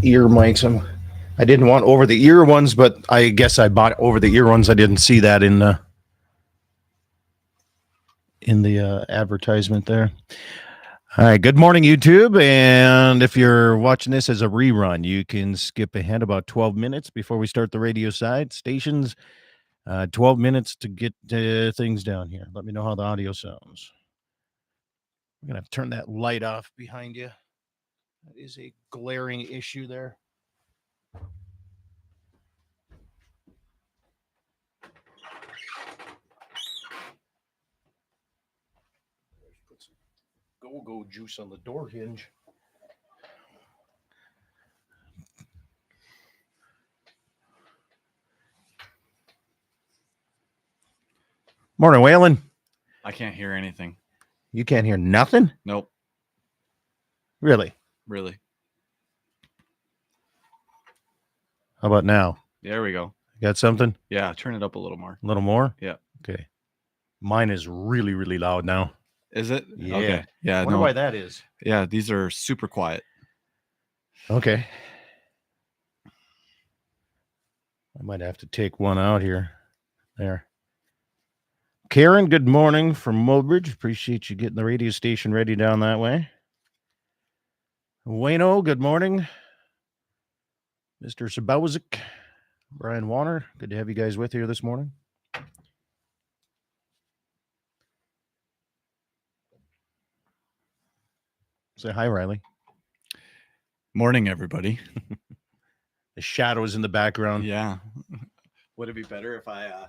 ear mics. I didn't want over the ear ones, but I guess I bought over the ear ones. I didn't see that in the advertisement there. All right, good morning, YouTube. And if you're watching this as a rerun, you can skip ahead about 12 minutes before we start the radio side stations. 12 minutes to get things down here. Let me know how the audio sounds. I'm going to have to turn that light off behind you. That is a glaring issue there. Put some go-go juice on the door hinge. Morning, Waylon. I can't hear anything. You can't hear nothing? Nope. Really? Really? How about now? There we go. Got something? Yeah, turn it up a little more. A little more? Yeah. Okay. Mine is really, really loud now. Is it? Yeah. Okay. Yeah. I wonder why that is. Yeah, these are super quiet. Okay. I might have to take one out here. There. Karen, good morning from Mobridge. Appreciate you getting the radio station ready down that way. Wayno, good morning. Mr. Sabowzik, Brian Warner, good to have you guys with here this morning. Say hi, Riley. Morning, everybody. The shadows in the background. Yeah. Would it be better if I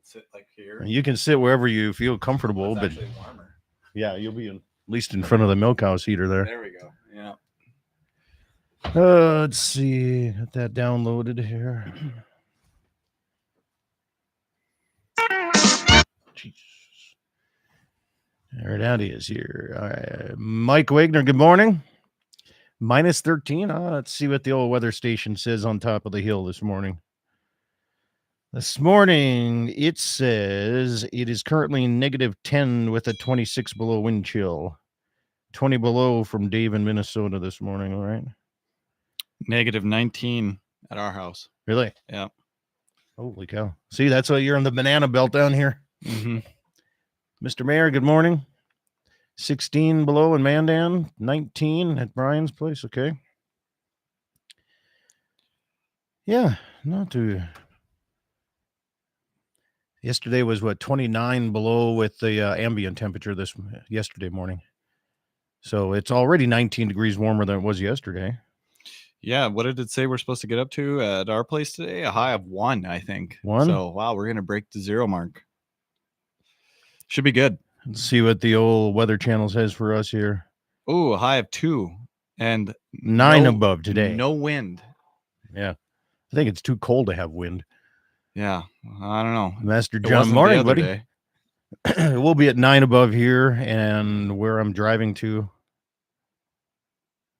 sit like here? You can sit wherever you feel comfortable, but actually warmer. Yeah, you'll be at least in front of the milk house heater there. There we go. Yeah. Let's see. Got that downloaded here. Jesus. There that is here. All right. Mike Wagner, good morning. Minus 13. Let's see what the old weather station says on top of the hill this morning. This morning, it says it is currently negative 10 with a 26 below wind chill. 20 below from Dave in Minnesota this morning, all right? Negative 19 at our house. Really? Yeah. Holy cow. See, that's why you're on the banana belt down here. Mm-hmm. Mr. Mayor, good morning. 16 below in Mandan, 19 at Brian's place, okay? Yeah, not too... Yesterday was, 29 below with the ambient temperature yesterday morning. So it's already 19 degrees warmer than it was yesterday. Yeah, what did it say we're supposed to get up to at our place today? A high of 1, I think. 1? So, wow, we're going to break the 0 mark. Should be good. Let's see what the old Weather Channel says for us here. Oh, a high of 2 and 9 above today. No wind. Yeah. I think it's too cold to have wind. Yeah, I don't know. Master John, morning, buddy. We'll be at 9 above here, and where I'm driving to.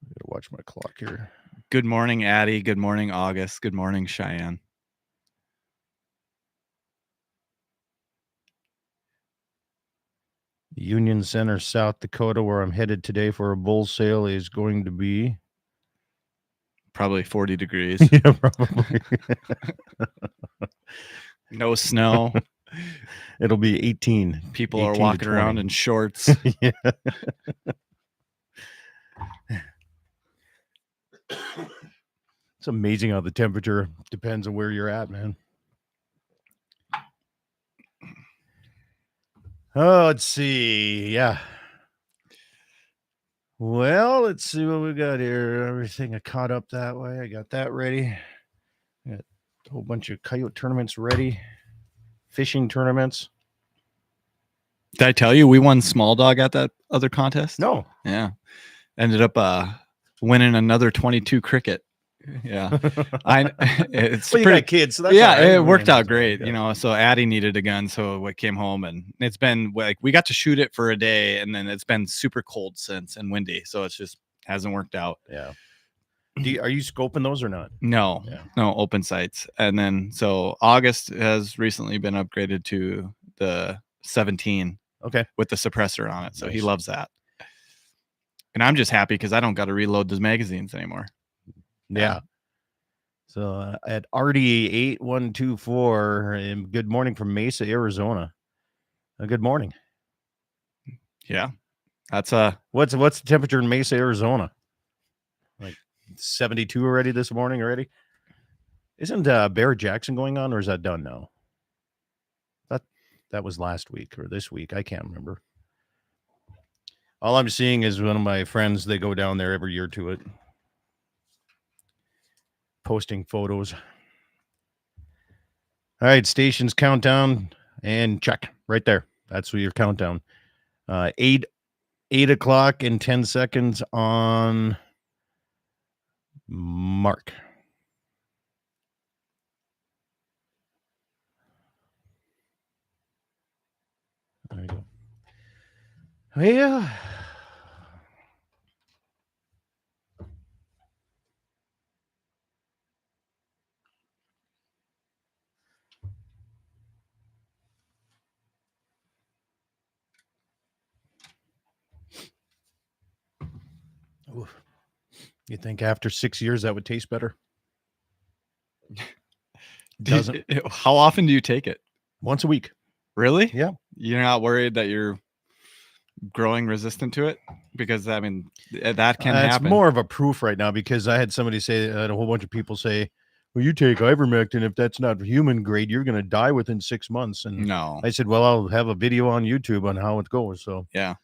I gotta watch my clock here. Good morning, Addie. Good morning, August. Good morning, Cheyenne. Union Center, South Dakota, where I'm headed today for a bull sale, is going to be probably 40 degrees. Yeah, probably. No snow. It'll be 18. People are walking around in shorts. Yeah. It's amazing how the temperature depends on where you're at, man. Oh, let's see. Yeah. Well, let's see what we got here. Everything I caught up that way. I got that ready. Got a whole bunch of coyote tournaments ready. Fishing tournaments. Did I tell you we won small dog at that other contest? No. Yeah. Ended up winning another 22 cricket. Yeah. It's well, you got kids, so that's yeah, right. it worked out great. Yeah. You know, so Addie needed a gun, so I came home, and it's been like we got to shoot it for a day, and then it's been super cold since and windy, so it's just hasn't worked out. Yeah. Are you scoping those or not? No, Yeah. No open sights. And then so August has recently been upgraded to the 17. Okay. With the suppressor on it, so Nice. he loves that. And I'm just happy because I don't got to reload those magazines anymore. Yeah. So at RD8124, good morning from Mesa, Arizona. Good morning. Yeah. That's what's the temperature in Mesa, Arizona? Like 72 already this morning already? Isn't Bear Jackson going on, or is that done now? That was last week or this week. I can't remember. All I'm seeing is one of my friends, they go down there every year to it, posting photos. All right, stations countdown and check right there. That's your countdown. 8 o'clock and 10 seconds on mark. There you go. Yeah. Oof. You think after 6 years that would taste better? Doesn't. How often do you take it? Once a week. Really? Yeah. You're not worried that you're growing resistant to it? Because I mean, that can happen. It's more of a proof right now, because I had somebody say, a whole bunch of people say, well, you take ivermectin, if that's not human grade, you're going to die within 6 months. And no, I said, well, I'll have a video on YouTube on how it goes. So yeah.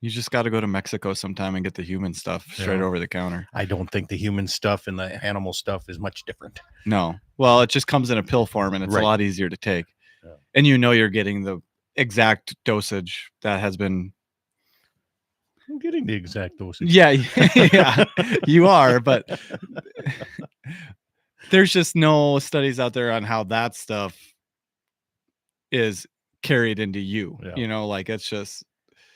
You just got to go to Mexico sometime and get the human stuff straight over the counter. I don't think the human stuff and the animal stuff is much different. No. Well, it just comes in a pill form, and it's a lot easier to take. Yeah. And you're getting the exact dosage that has been. I'm getting the exact dosage. Yeah, yeah, you are, but there's just no studies out there on how that stuff is carried into you. Yeah. Like it's just.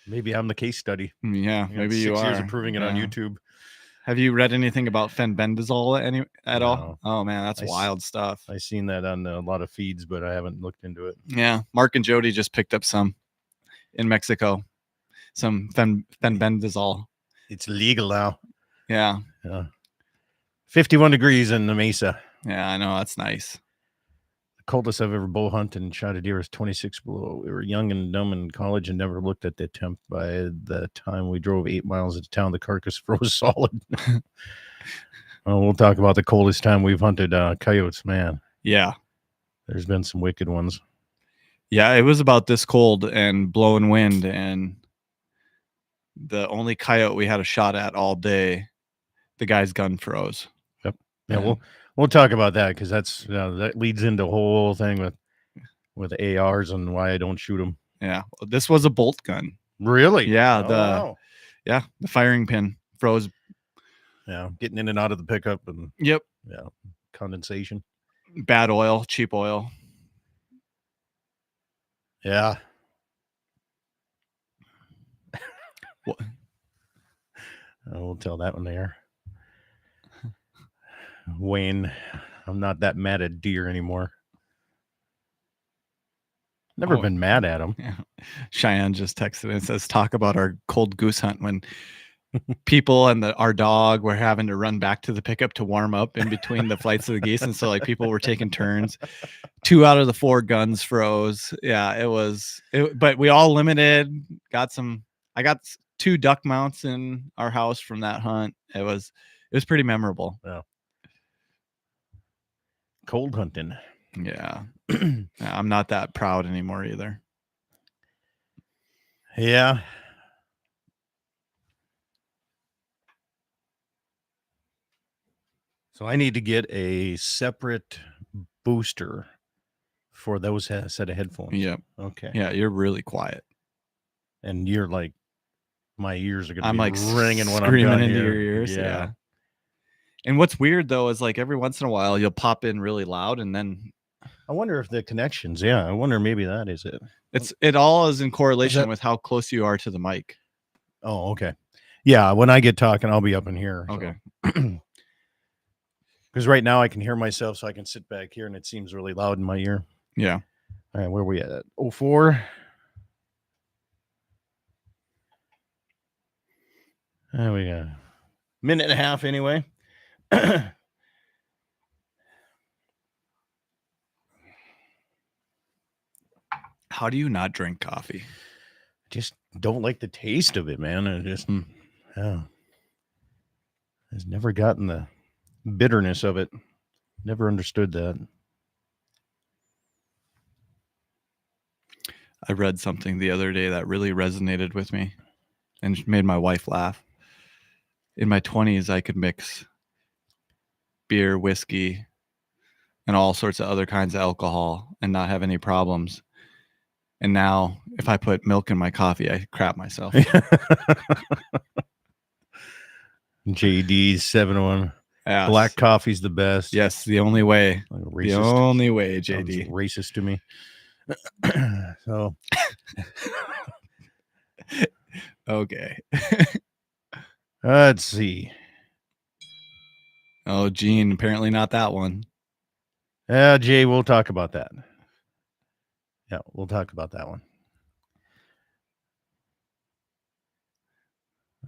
Maybe I'm the case study. Yeah, maybe you are. 6 years of proving it on YouTube. Have you read anything about fenbendazole at all? Oh man, that's wild stuff. I seen that on a lot of feeds, but I haven't looked into it. Yeah, Mark and Jody just picked up some in Mexico. Some fenbendazole. It's legal now. Yeah. 51 degrees in the Mesa. Yeah, I know, that's nice. Coldest I've ever bow hunted and shot a deer was 26 below. We were young and dumb in college and never looked at the temp. By the time we drove 8 miles into town, the carcass froze solid. Well, we'll talk about the coldest time we've hunted coyotes, man. Yeah. There's been some wicked ones. Yeah, it was about this cold and blowing wind, and the only coyote we had a shot at all day, the guy's gun froze. Yep. Yeah, we'll talk about that, because that leads into a whole thing with ARs and why I don't shoot them. Yeah, this was a bolt gun. Really? Yeah. The firing pin froze. Yeah, getting in and out of the pickup and. Yep. Yeah, condensation. Bad oil, cheap oil. Yeah. What? We'll tell that one there. Wayne, I'm not that mad at deer anymore. Never been mad at them. Yeah. Cheyenne just texted and says, talk about our cold goose hunt when people and our dog were having to run back to the pickup to warm up in between the flights of the geese. And so like people were taking turns. 2 out of the 4 guns froze. Yeah, but we all limited, I got 2 duck mounts in our house from that hunt. It was pretty memorable. Yeah. Cold hunting. Yeah. I'm not that proud anymore either. Yeah. So I need to get a separate booster for those set of headphones. Yep. Okay. Yeah, you're really quiet. And you're like, my ears are going to be like ringing when I'm screaming into your ears. Yeah. And what's weird though is like every once in a while you'll pop in really loud, and then I wonder if the connections. Yeah, I wonder maybe that is it. It all is in correlation with how close you are to the mic. Oh, okay. Yeah, when I get talking, I'll be up in here. Okay. Because right now I can hear myself, so I can sit back here, and it seems really loud in my ear. Yeah. All right, where are we at? 04. We got a minute and a half anyway. How do you not drink coffee? Just don't like the taste of it, man. I just, yeah. I've never gotten the bitterness of it. Never understood that. I read something the other day that really resonated with me and made my wife laugh. In my 20s, I could mix beer, whiskey, and all sorts of other kinds of alcohol and not have any problems. And now, if I put milk in my coffee, I crap myself. JD 701. Yes. Black coffee's the best. Yes, the only way. Like the only way, Sounds JD. racist to me. So, okay. let's see. Oh, Gene, apparently not that one. Jay, we'll talk about that. Yeah, we'll talk about that one.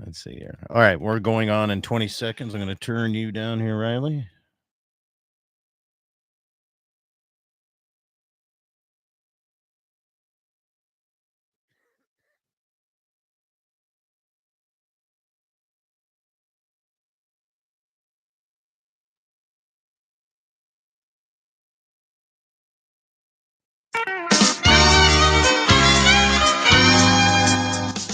Let's see here. All right, we're going on in 20 seconds. I'm going to turn you down here, Riley.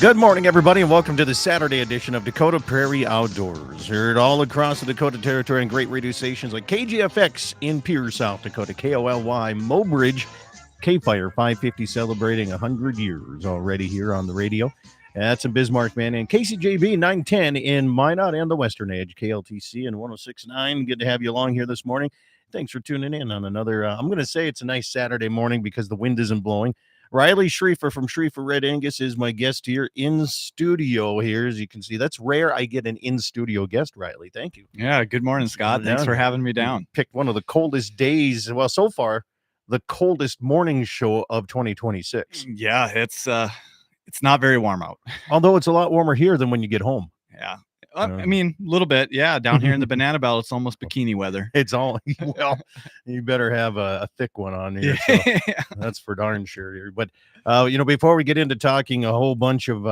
Good morning, everybody, and welcome to the Saturday edition of Dakota Prairie Outdoors. Heard all across the Dakota Territory on great radio stations like KGFX in Pierre, South Dakota, KOLY, Mobridge, K-Fire 550 celebrating 100 years already here on the radio. That's in Bismarck, man, and KCJB 910 in Minot and the Western Edge, KLTC and 106.9. Good to have you along here this morning. Thanks for tuning in on another, I'm going to say it's a nice Saturday morning because the wind isn't blowing. Riley Schriefer from Schriefer Red Angus is my guest here in studio here. As you can see, that's rare. I get an in-studio guest, Riley. Thank you. Yeah, good morning, Scott. Thanks for having me down. You picked one of the coldest days, well, so far, the coldest morning show of 2026. Yeah, it's not very warm out. Although it's a lot warmer here than when you get home. Yeah. I mean, a little bit. Yeah. Down here in the Banana Belt, it's almost bikini weather. It's all, well, you better have a thick one on here. So that's for darn sure here. But, before we get into talking a whole bunch of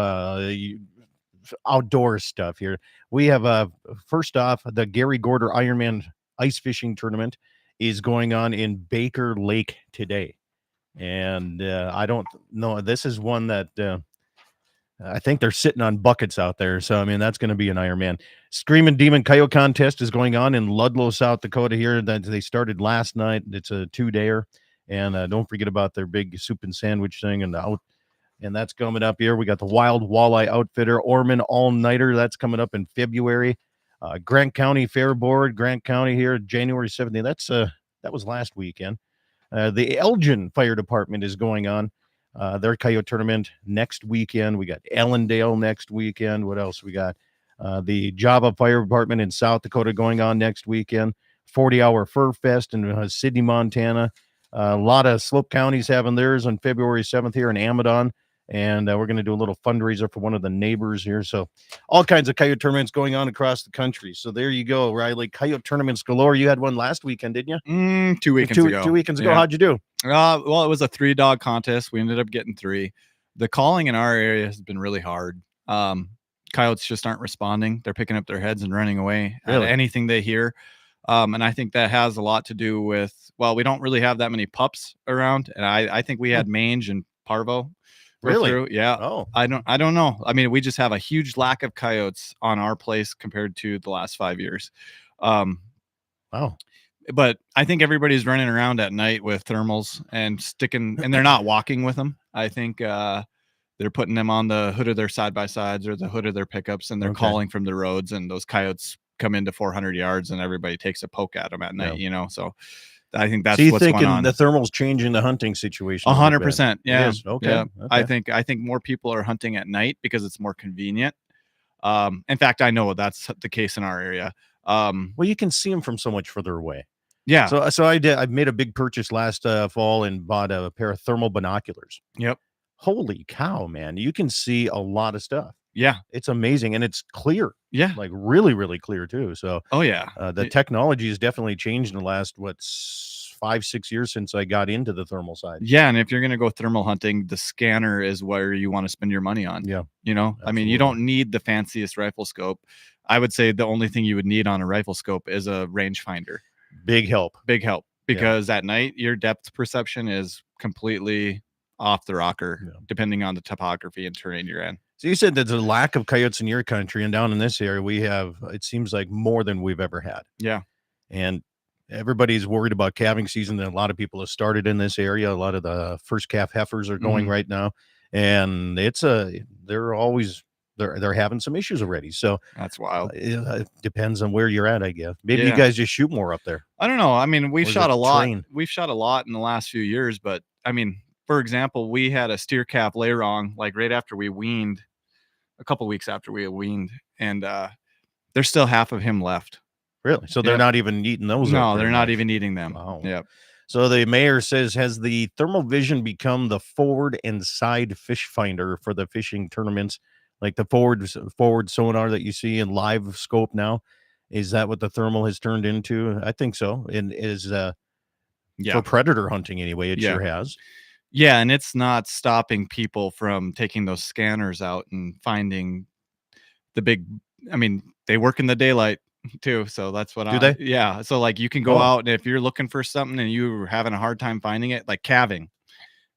outdoor stuff here, we have, first off, the Gary Gorder Ironman Ice Fishing Tournament is going on in Baker Lake today. And I don't know. This is one that I think they're sitting on buckets out there. So, I mean, that's going to be an Ironman. Screaming Demon Coyote Contest is going on in Ludlow, South Dakota here. That they started last night. It's a 2-dayer. And don't forget about their big soup and sandwich thing. And that's coming up here. We got the Wild Walleye Outfitter Orman All-Nighter. That's coming up in February. Grant County Fair Board, Grant County here, January 17th. That was last weekend. The Elgin Fire Department is going on. Their coyote tournament next weekend. We got Ellendale next weekend. What else we got? The Java Fire Department in South Dakota going on next weekend. 40-hour Fur Fest in Sidney, Montana. A lot of Slope counties having theirs on February 7th here in Amadon. And we're going to do a little fundraiser for one of the neighbors here. So all kinds of coyote tournaments going on across the country. So there you go, Riley. Coyote tournaments galore. You had one last weekend, didn't you? 2 weekends ago. 2 weekends ago. Yeah. How'd you do? Well, it was a 3-dog contest. We ended up getting 3. The calling in our area has been really hard. Coyotes just aren't responding. They're picking up their heads and running away at anything they hear. And I think that has a lot to do with, well, we don't really have that many pups around. And I think we had mange and parvo. Really? Through. Yeah. Oh, I don't know. I mean, we just have a huge lack of coyotes on our place compared to the last 5 years. Wow. But I think everybody's running around at night with thermals and and they're not walking with them. I think they're putting them on the hood of their side-by-sides or the hood of their pickups, and they're calling from the roads, and those coyotes come into 400 yards and everybody takes a poke at them at night, So I think that's what's going on. The thermal's changing the hunting situation. 100%. Yeah. Okay. Yeah. Okay. I think more people are hunting at night because it's more convenient. In fact, I know that's the case in our area. Well, you can see them from so much further away. Yeah. So I made a big purchase last fall and bought a pair of thermal binoculars. Yep. Holy cow, man. You can see a lot of stuff. Yeah. It's amazing, and it's clear. Yeah. Like really, really clear too. So Oh yeah. the technology has definitely changed in the last 5-6 years since I got into the thermal side. Yeah, and if you're gonna go thermal hunting, the scanner is where you want to spend your money on. Yeah, You know, I mean, you absolutely. don't need the fanciest rifle scope. I would say the only thing you would need on a rifle scope is a rangefinder. Big help. Big help, because at night your depth perception is completely off the rocker, depending on the topography and terrain you're in. So you said there's a lack of coyotes in your country, and down in this area, we have, it seems like, more than we've ever had. Yeah. And everybody's worried about calving season. And a lot of people have started in this area. A lot of the first calf heifers are going right now, and they're having some issues already. So that's wild. It depends on where you're at, I guess. Maybe you guys just shoot more up there. I don't know. I mean, we've shot a lot. Train? We've shot a lot in the last few years, but I mean, for example, we had a steer calf lay wrong like right after we weaned, a couple weeks after we had weaned, and there's still half of him left. Really? So they're not even eating those? No, they're not even eating them. Wow. Yep. So the mayor says, has the thermal vision become the forward and side fish finder for the fishing tournaments? Like the forward sonar that you see in live scope now? Is that what the thermal has turned into? I think so. And is for predator hunting anyway, it sure has. Yeah, and it's not stopping people from taking those scanners out and finding the big, I mean, they work in the daylight too, so that's what Do they? Yeah, so like you can go out, and if you're looking for something and you're having a hard time finding it, like calving,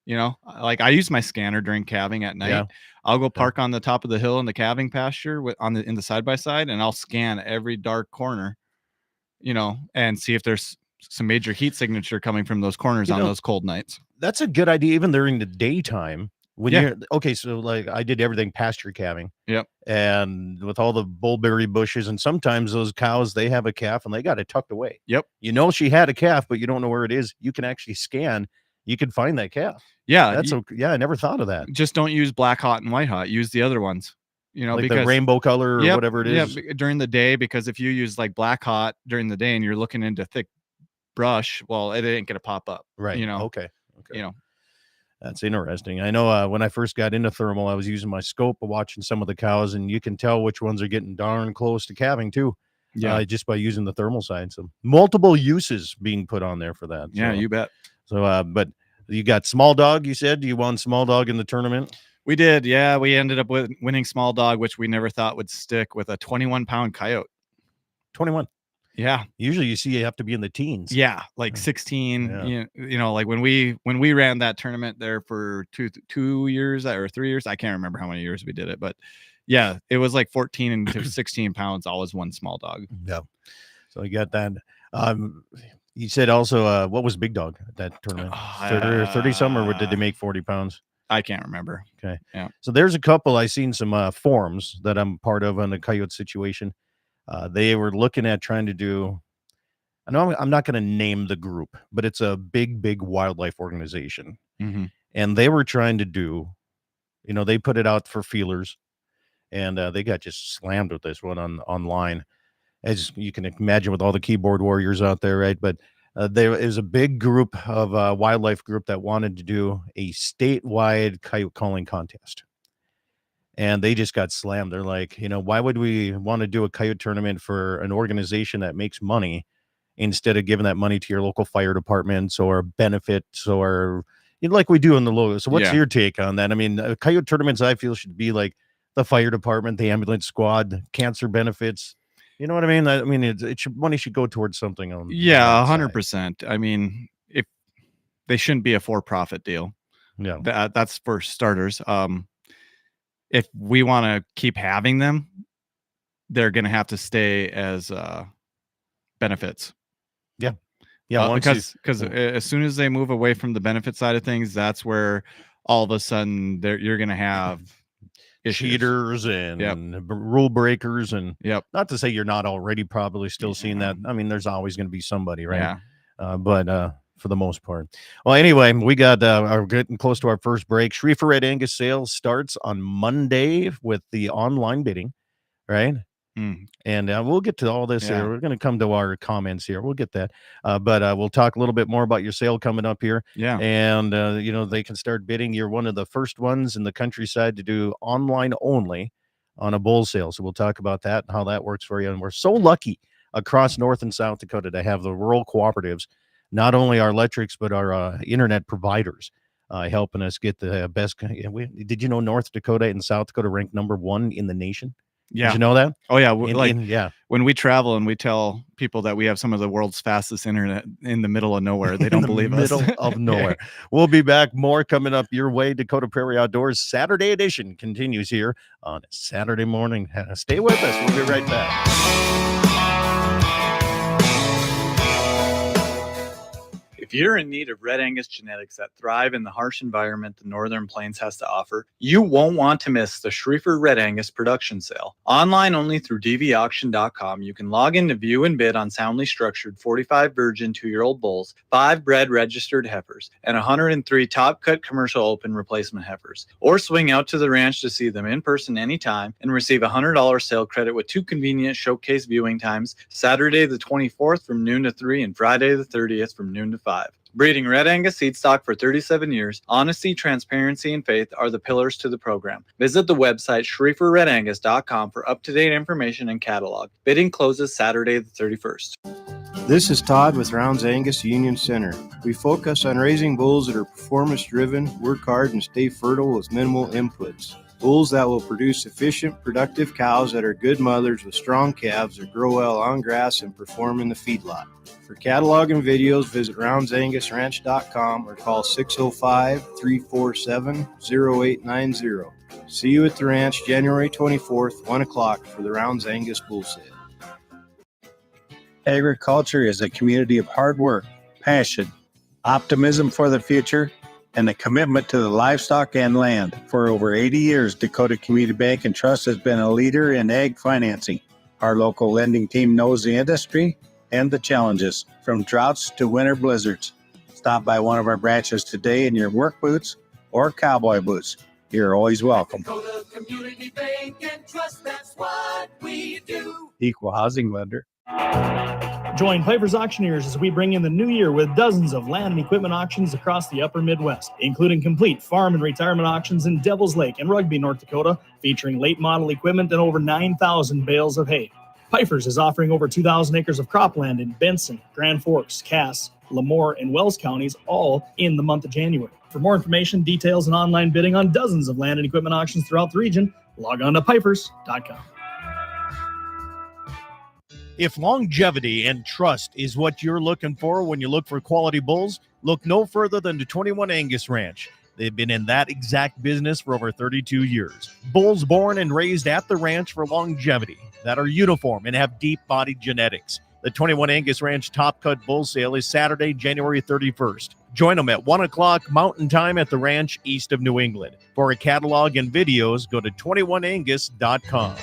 you know, like I use my scanner during calving at night. Yeah. I'll go park on the top of the hill in the calving pasture in the side by side, and I'll scan every dark corner, you know, and see if there's some major heat signature coming from those corners on those cold nights. That's a good idea, even during the daytime. When you're okay, so like I did everything pasture calving. Yep. And with all the bullberry bushes, and sometimes those cows, they have a calf and they got it tucked away. Yep. You know, she had a calf, but you don't know where it is. You can actually scan. You can find that calf. Yeah. That's okay. Yeah, I never thought of that. Just don't use black hot and white hot. Use the other ones. You know, like because the rainbow color or whatever it is. Yeah, during the day, because if you use like black hot during the day and you're looking into thick brush, well, it ain't gonna pop up. Right. You know. Okay. You know. That's interesting. I know when I first got into thermal, I was using my scope, watching some of the cows, and you can tell which ones are getting darn close to calving too. Yeah, just by using the thermal side. So multiple uses being put on there for that. Yeah, you bet. So, but you got small dog. You said you won small dog in the tournament. We did. Yeah, we ended up with winning small dog, which we never thought would stick, with a 21-pound coyote. 21. Yeah. Usually you see you have to be in the teens. Yeah, like 16. Yeah. You know, like when we ran that tournament there for 2 years or 3 years, I can't remember how many years we did it, but yeah, it was like 14 and 16 pounds, always one small dog. Yeah. So you got that. You said also, what was big dog at that tournament? 30 some, or did they make 40 pounds? I can't remember. Okay. Yeah. So there's a couple, I seen some forums that I'm part of on the coyote situation. They were looking at trying to do, I know I'm not going to name the group, but it's a big wildlife organization. Mm-hmm. And they were trying to do, you know, they put it out for feelers, and they got just slammed with this one online, as you can imagine, with all the keyboard warriors out there, right? But there is a big group of wildlife group that wanted to do a statewide coyote calling contest. And they just got slammed. They're like, you know, why would we want to do a coyote tournament for an organization that makes money instead of giving that money to your local fire departments or benefits, or, you know, like we do in the logo? So what's your take on that? I mean, coyote tournaments, I feel, should be like the fire department, the ambulance squad, cancer benefits. You know what I mean? I mean, money should go towards something. 100%. I mean, if they shouldn't be a for-profit deal. Yeah, that's for starters. If we want to keep having them, they're going to have to stay as benefits. Yeah. Yeah. Because as soon as they move away from the benefit side of things, that's where all of a sudden you're going to have cheaters and rule breakers. And not to say you're not already probably still seeing that. I mean, there's always going to be somebody, right? Yeah. But for the most part. Well, anyway, we got are getting close to our first break. Schriefer Red Angus sales starts on Monday with the online bidding, right? And we'll get to all this here. We're going to come to our comments here. We'll get that. But we'll talk a little bit more about your sale coming up here. Yeah. And, you know, they can start bidding. You're one of the first ones in the countryside to do online only on a bull sale. So we'll talk about that and how that works for you. And we're so lucky across North and South Dakota to have the rural cooperatives, not only our electrics, but our internet providers helping us get the best. Did you know North Dakota and South Dakota ranked number 1 in the nation? Yeah. Did you know that? Oh yeah. Yeah. When we travel and we tell people that we have some of the world's fastest internet in the middle of nowhere, they don't believe us. Middle of nowhere. We'll be back. More coming up your way. Dakota Prairie Outdoors Saturday edition continues here on Saturday morning. Stay with us. We'll be right back. If you're in need of Red Angus genetics that thrive in the harsh environment the Northern Plains has to offer, you won't want to miss the Schriefer Red Angus production sale. Online only through dvauction.com, you can log in to view and bid on soundly structured 45 virgin 2-year-old bulls, 5 bred registered heifers, and 103 top-cut commercial open replacement heifers. Or swing out to the ranch to see them in person anytime and receive a $100 sale credit with 2 convenient showcase viewing times, Saturday the 24th from noon to 3 and Friday the 30th from noon to 5. Breeding Red Angus seed stock for 37 years, honesty, transparency, and faith are the pillars to the program. Visit the website SchrieferRedAngus.com for up-to-date information and catalog. Bidding closes Saturday the 31st. This is Todd with Rounds Angus Union Center. We focus on raising bulls that are performance-driven, work hard, and stay fertile with minimal inputs. Bulls that will produce efficient, productive cows that are good mothers with strong calves that grow well on grass and perform in the feedlot. For catalog and videos, visit RoundsAngusRanch.com or call 605-347-0890. See you at the ranch January 24th, 1 o'clock for the Rounds Angus Bull Sale. Agriculture is a community of hard work, passion, optimism for the future, and a commitment to the livestock and land. For over 80 years, Dakota Community Bank and Trust has been a leader in ag financing. Our local lending team knows the industry and the challenges, from droughts to winter blizzards. Stop by one of our branches today in your work boots or cowboy boots. You're always welcome. Dakota Community Bank and Trust, that's what we do. Equal housing lender. Join Piper's Auctioneers as we bring in the new year with dozens of land and equipment auctions across the upper Midwest, including complete farm and retirement auctions in Devils Lake and Rugby, North Dakota, featuring late model equipment and over 9,000 bales of hay. Piper's is offering over 2,000 acres of cropland in Benson, Grand Forks, Cass, Lemoore, and Wells counties, all in the month of January. For more information, details, and online bidding on dozens of land and equipment auctions throughout the region, log on to pipers.com. If longevity and trust is what you're looking for when you look for quality bulls, look no further than the 21 Angus Ranch. They've been in that exact business for over 32 years. Bulls born and raised at the ranch for longevity that are uniform and have deep-bodied genetics. The 21 Angus Ranch Top Cut Bull Sale is Saturday, January 31st. Join them at 1 o'clock Mountain Time at the ranch east of New England. For a catalog and videos, go to 21angus.com.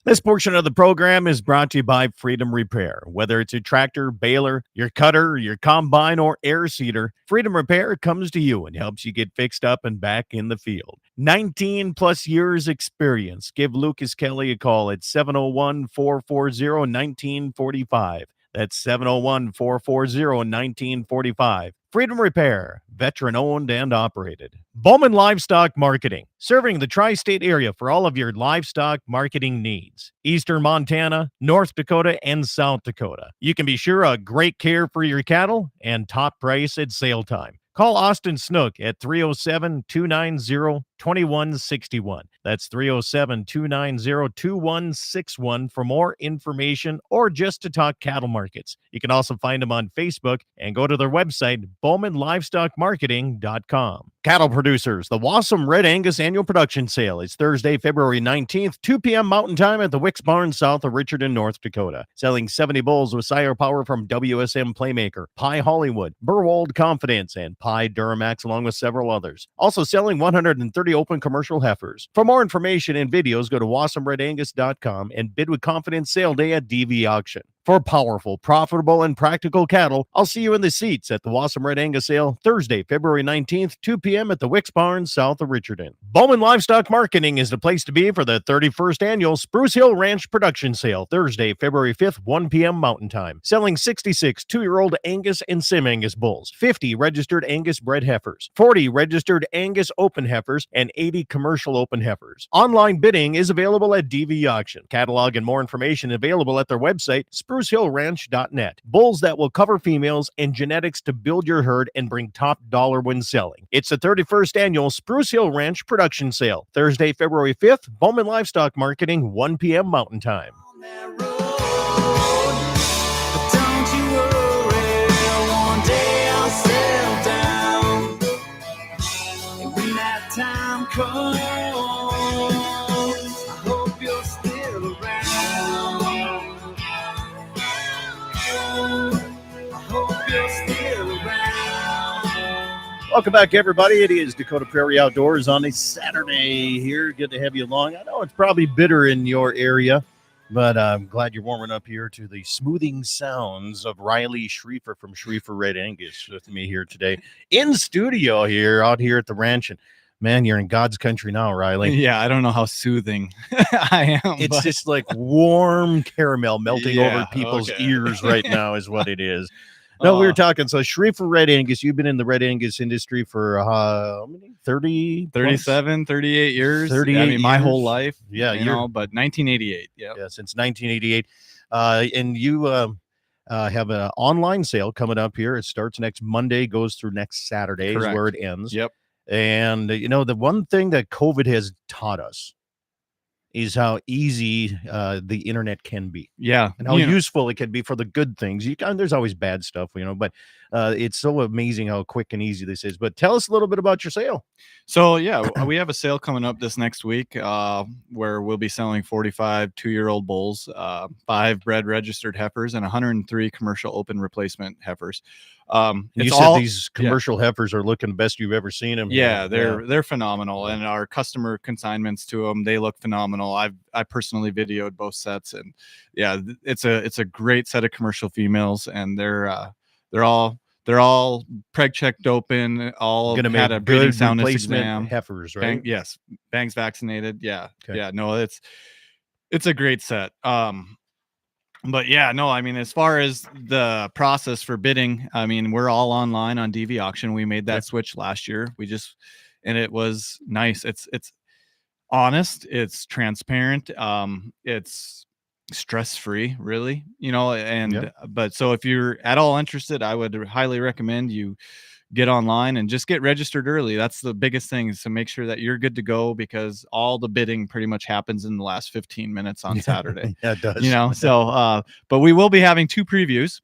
This portion of the program is brought to you by Freedom Repair. Whether it's a tractor, baler, your cutter, your combine, or air seeder, Freedom Repair comes to you and helps you get fixed up and back in the field. 19 plus years experience. Give Lucas Kelly a call at 701-440-1945. That's 701-440-1945. Freedom Repair, veteran-owned and operated. Bowman Livestock Marketing, serving the tri-state area for all of your livestock marketing needs. Eastern Montana, North Dakota, and South Dakota. You can be sure of great care for your cattle and top price at sale time. Call Austin Snook at 307-290-2161. That's 307-290-2161 for more information or just to talk cattle markets. You can also find them on Facebook and go to their website, bowmanlivestockmarketing.com. Cattle producers, the Wasum Red Angus Annual Production Sale is Thursday, February 19th, 2 p.m. Mountain Time at the Wicks Barn south of Richardson, North Dakota. Selling 70 bulls with sire power from WSM Playmaker, Pie Hollywood, Burwold Confidence, and Pie Duramax, along with several others. Also selling 130 open commercial heifers. For more information and videos, go to wasumredangus.com and bid with confidence sale day at DV Auction. For powerful, profitable, and practical cattle, I'll see you in the seats at the Wasam Red Angus sale Thursday, February 19th, 2 p.m. at the Wicks Barn, south of Richardson. Bowman Livestock Marketing is the place to be for the 31st annual Spruce Hill Ranch Production Sale, Thursday, February 5th, 1 p.m. Mountain Time. Selling 66 two-year-old Angus and Sim Angus bulls, 50 registered Angus bred heifers, 40 registered Angus open heifers, and 80 commercial open heifers. Online bidding is available at DV Auction. Catalog and more information available at their website, sprucehillranch.net. Bulls that will cover females and genetics to build your herd and bring top dollar when selling. It's the 31st annual Spruce Hill Ranch Production Sale, Thursday, February 5th, Bowman Livestock Marketing, 1 p.m. Mountain Time. Don't you worry, one day I'll settle down. And when that time comes, I hope you're still around. I hope you're still around. Welcome back, everybody. It is Dakota Prairie Outdoors on a Saturday here. Good to have you along. I know it's probably bitter in your area, but I'm glad you're warming up here to the smoothing sounds of Riley Schriefer from Schriefer Red Angus with me here today in studio here, out here at the ranch. And man, you're in God's country now, Riley. Yeah, I don't know how soothing I am. It's but just like warm caramel melting over Yeah, people's okay. ears right now is what it is. No, we were talking. So Schriefer Red Angus, you've been in the Red Angus industry for how many? 30? 37, 38 years. 38 I mean, my whole years? life. Yeah, you know, but 1988. Yeah. Yeah, since 1988. And you have an online sale coming up here. It starts next Monday, goes through next Saturday is where it ends. Yep. And, you know, the one thing that COVID has taught us is how easy the internet can be. Yeah. And how useful it can be for the good things. There's always bad stuff, you know, but it's so amazing how quick and easy this is. But tell us a little bit about your sale. So, yeah, we have a sale coming up this next week where we'll be selling 45 two-year-old bulls, 5 bred registered heifers, and 103 commercial open replacement heifers. You said these commercial heifers are looking best you've ever seen them. Yeah, they're phenomenal, and our customer consignments to them, they look phenomenal. I personally videoed both sets, and yeah, it's a great set of commercial females, and they're all preg checked open, all gonna had make a breeding good soundness replacement exam. heifers, right? Yes, bangs vaccinated. Yeah, Okay. yeah. No, it's a great set. But yeah, no, I mean, as far as the process for bidding, I mean, we're all online on DV Auction. We made that switch last year. And it was nice. It's honest, it's transparent, it's stress-free, really, you know, and but so if you're at all interested, I would highly recommend you get online and just get registered early. That's the biggest thing, is to make sure that you're good to go, because all the bidding pretty much happens in the last 15 minutes on Saturday. Yeah, it does. You know, so but we will be having 2 previews.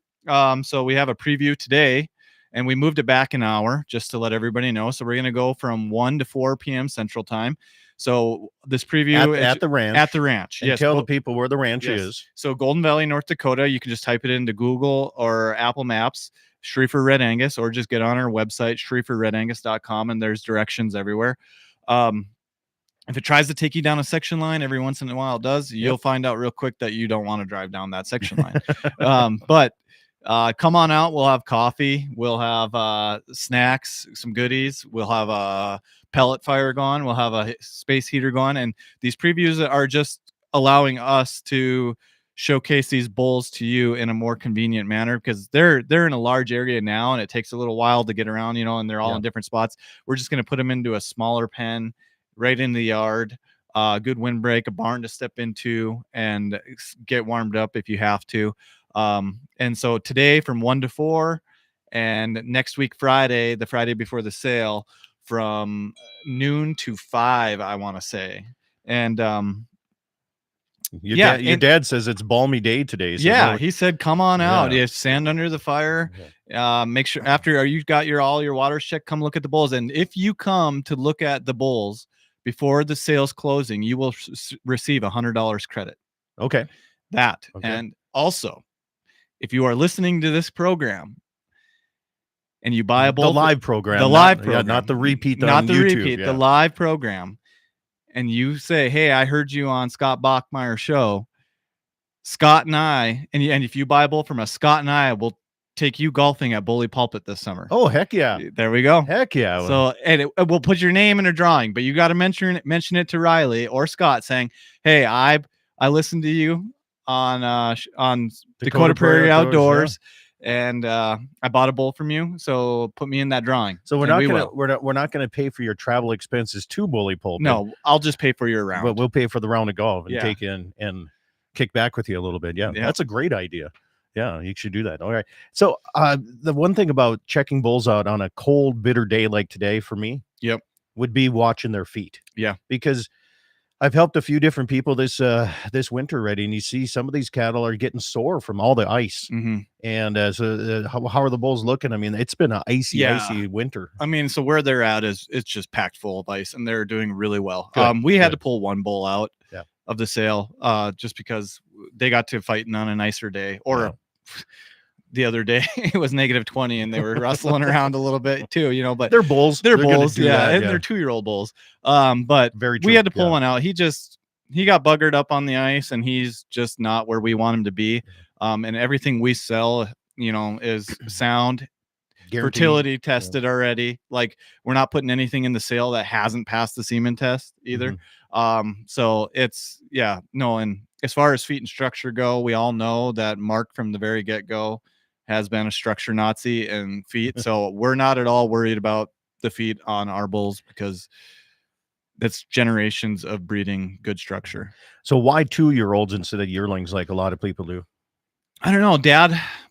So we have a preview today, and we moved it back an hour just to let everybody know. So we're going to go from 1 to 4 p.m. Central Time. So this preview at the ranch. At the ranch. And yes. tell the people where the ranch Yes. is. So Golden Valley, North Dakota. You can just type it into Google or Apple Maps, Schriefer Red Angus, or just get on our website, SchrieferRedAngus.com, and there's directions everywhere. If it tries to take you down a section line, every once in a while it does, you'll find out real quick that you don't want to drive down that section line. But come on out. We'll have coffee. We'll have snacks, some goodies. We'll have a pellet fire going. We'll have a space heater going. And these previews are just allowing us to showcase these bulls to you in a more convenient manner, because they're in a large area now, and it takes a little while to get around, you know, and they're all in different spots. We're just going to put them into a smaller pen right in the yard, good windbreak, a barn to step into and get warmed up if you have to. And so today from 1 to 4, and next week Friday, the Friday before the sale, from noon to 5, I want to say. And your dad says it's balmy day today. So he said, come on out. You stand under the fire. Make sure after you got all your waters checked, come look at the bulls. And if you come to look at the bulls before the sale's closing, you will receive $100 credit. Okay. And also, if you are listening to this program and you buy a bull, the live program, not the repeat, not the YouTube, repeat, the live program, and you say, hey, I heard you on Scott Bachmeyer's show, Scott and I, and if you buy a bull from us, Scott and I will take you golfing at Bully Pulpit this summer. Oh, heck yeah. There we go. Heck yeah. So, and we'll put your name in a drawing, but you got to mention it to Riley or Scott saying, "Hey, I listened to you on Dakota Prairie Outdoors, and I bought a bull from you. So put me in that drawing." So we're And not gonna pay for your travel expenses to Bully Pulpit. No, I'll just pay for your round. But we'll pay for the round of golf and Yeah. take in and kick back with you a little bit. Yeah, Yeah. that's a great idea. Yeah, you should do that. All right. So the one thing about checking bulls out on a cold, bitter day like today for me, Yep. would be watching their feet. Yeah. Because I've helped a few different people this winter already, and you see some of these cattle are getting sore from all the ice. Mm-hmm. And how are the bulls looking? I mean, it's been an icy winter. I mean, so where they're at is it's just packed full of ice, and they're doing really well. Good, We had good. to pull one bull out of the sale just because they got to fighting on a nicer day, or the other day it was -20 and they were rustling around a little bit too, but They're bulls. they're gonna bulls, do yeah, that, and they're 2-year-old bulls. But Very we true, had to pull yeah. one out. He got buggered up on the ice, and he's just not where we want him to be. And everything we sell, is sound, Guaranteed. fertility tested already. Like, we're not putting anything in the sale that hasn't passed the semen test either. So it's and as far as feet and structure go, we all know that Mark from the very get-go has been a structure Nazi and feet. So we're not at all worried about the feet on our bulls, because that's generations of breeding good structure. So why 2-year-olds instead of yearlings like a lot of people do? I don't know,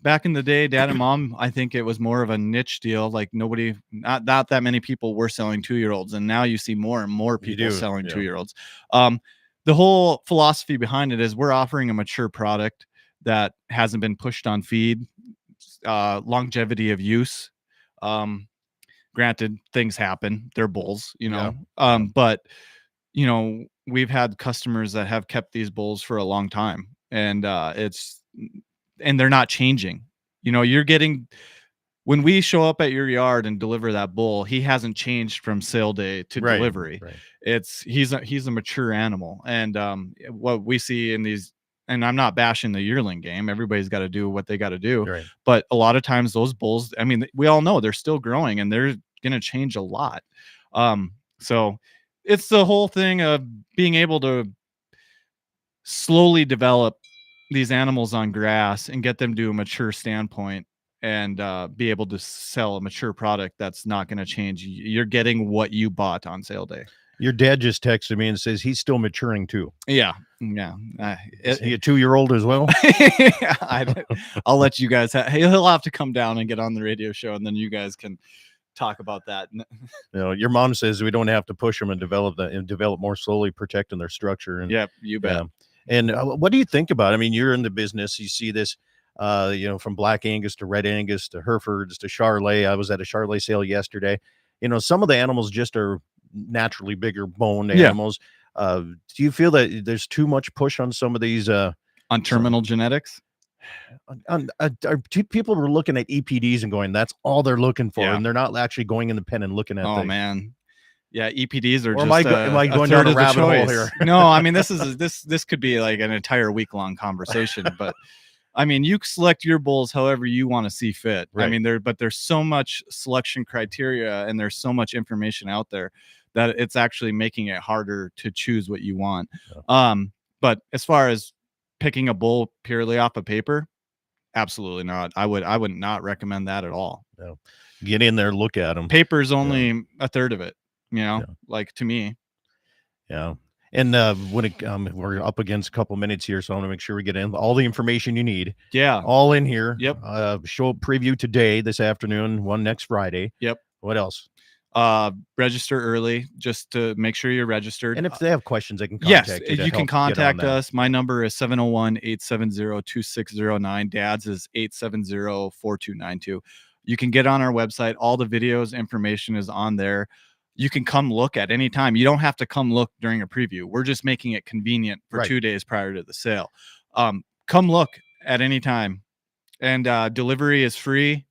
back in the day, Dad and Mom, I think it was more of a niche deal. Like, not that many people were selling 2-year-olds, and now you see more and more people selling 2-year-olds. The whole philosophy behind it is we're offering a mature product that hasn't been pushed on feed, longevity of use. Granted, things happen, they're bulls, but we've had customers that have kept these bulls for a long time, and they're not changing. You're getting, when we show up at your yard and deliver that bull, he hasn't changed from sale day to delivery. Right. He's a mature animal. And what we see in these, and I'm not bashing the yearling game, everybody's got to do what they got to do. Right. But a lot of times those bulls, I mean, we all know they're still growing, and they're going to change a lot. So it's the whole thing of being able to slowly develop these animals on grass and get them to a mature standpoint, and be able to sell a mature product that's not going to change. You're getting what you bought on sale day. Your dad just texted me and says he's still maturing too. Yeah. Is he a 2-year-old as well? I'll let you guys he'll have to come down and get on the radio show, and then you guys can talk about that. Your mom says we don't have to push them and develop more slowly, protecting their structure. And you bet. And what do you think about it? I mean, you're in the business, you see this, from Black Angus to Red Angus to Herefords to Charolais. I was at a Charolais sale yesterday. Some of the animals just are naturally bigger boned animals. Do you feel that there's too much push on some of these on terminal genetics? People are looking at EPDs and going, that's all they're looking for, and they're not actually going in the pen and looking at things. Man. Yeah, EPDs are or am I going down a rabbit hole here? No, I mean, this could be like an entire week-long conversation, but I mean, you select your bulls however you want to see fit. Right. I mean, there's so much selection criteria, and there's so much information out there that it's actually making it harder to choose what you want. Yeah. But as far as picking a bull purely off of paper, absolutely not. I would not recommend that at all. No. Get in there, look at them. Paper's only a third of it. Like, to me. Yeah. And when we're up against a couple minutes here, so I want to make sure we get in all the information you need. Yeah. All in here. Yep. Show preview today, this afternoon, one next Friday. Yep. What else? Register early, just to make sure you're registered. And if they have questions, they can contact you. Yes, you can contact us. My number is 701-870-2609. Dad's is 870-4292. You can get on our website. All the videos, information is on there. You can come look at any time. You don't have to come look during a preview. We're just making it convenient for 2 days prior to the sale. Come look at any time. And delivery is free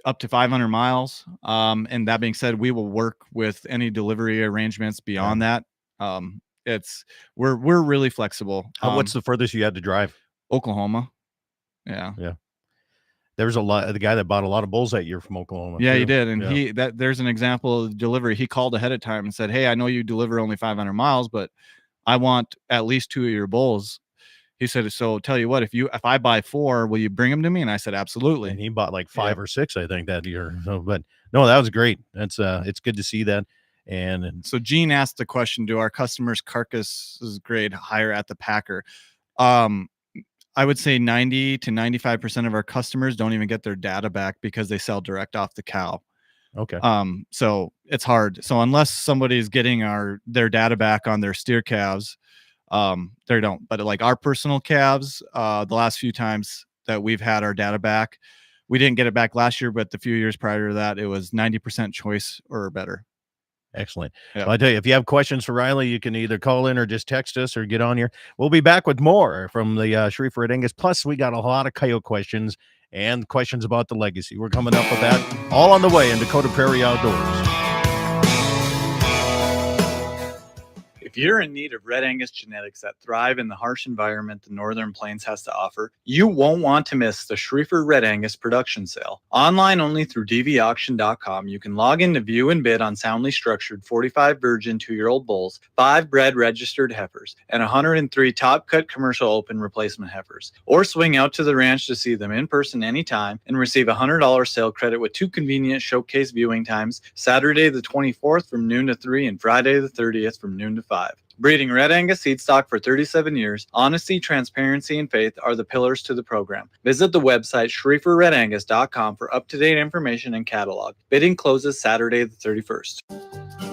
up to 500 miles. And that being said, we will work with any delivery arrangements beyond that. We're really flexible. What's the furthest you had to drive? Oklahoma. Yeah. There's the guy that bought a lot of bulls that year from Oklahoma. Yeah, too. he did. And Yeah. there's an example of delivery. He called ahead of time and said, "Hey, I know you deliver only 500 miles, but I want at least 2 of your bulls." He said, "So tell you what, if I buy 4, will you bring them to me?" And I said, "Absolutely." And he bought like 5 or 6, I think, that year. So, but no, that was great. That's it's good to see that. And So Gene asked the question, do our customers' carcasses grade higher at the packer? I would say 90 to 95% of our customers don't even get their data back because they sell direct off the cow. okay. So it's hard. So unless somebody's getting their data back on their steer calves, they don't. But like our personal calves, the last few times that we've had our data back, we didn't get it back last year, but the few years prior to that, it was 90% choice or better. Excellent. Yeah. Well, I tell you, if you have questions for Riley, you can either call in or just text us or get on here. We'll be back with more from the Schriefer Red Angus. Plus, we got a lot of coyote questions and questions about the legacy. We're coming up with that all on the way in Dakota Prairie Outdoors. If you're in need of Red Angus genetics that thrive in the harsh environment the Northern Plains has to offer, you won't want to miss the Schriefer Red Angus production sale. Online only through dvauction.com, you can log in to view and bid on soundly structured 45 virgin 2-year-old bulls, 5 bred registered heifers, and 103 top-cut commercial open replacement heifers. Or swing out to the ranch to see them in person anytime and receive a $100 sale credit with 2 convenient showcase viewing times, Saturday the 24th from noon to 3 and Friday the 30th from noon to 5. Breeding Red Angus seed stock for 37 years, honesty, transparency, and faith are the pillars to the program. Visit the website SchrieferRedAngus.com for up-to-date information and catalog. Bidding closes Saturday the 31st.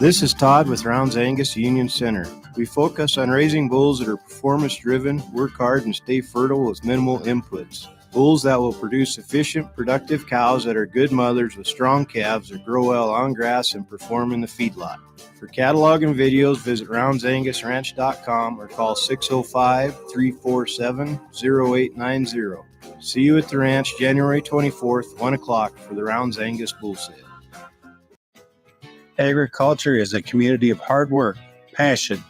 This is Todd with Rounds Angus Union Center. We focus on raising bulls that are performance-driven, work hard, and stay fertile with minimal inputs. Bulls that will produce efficient, productive cows that are good mothers with strong calves that grow well on grass and perform in the feedlot. For catalog and videos, visit RoundsAngusRanch.com or call 605-347-0890. See you at the ranch January 24th, 1 o'clock for the Rounds Angus Bull Sale. Agriculture is a community of hard work, passion,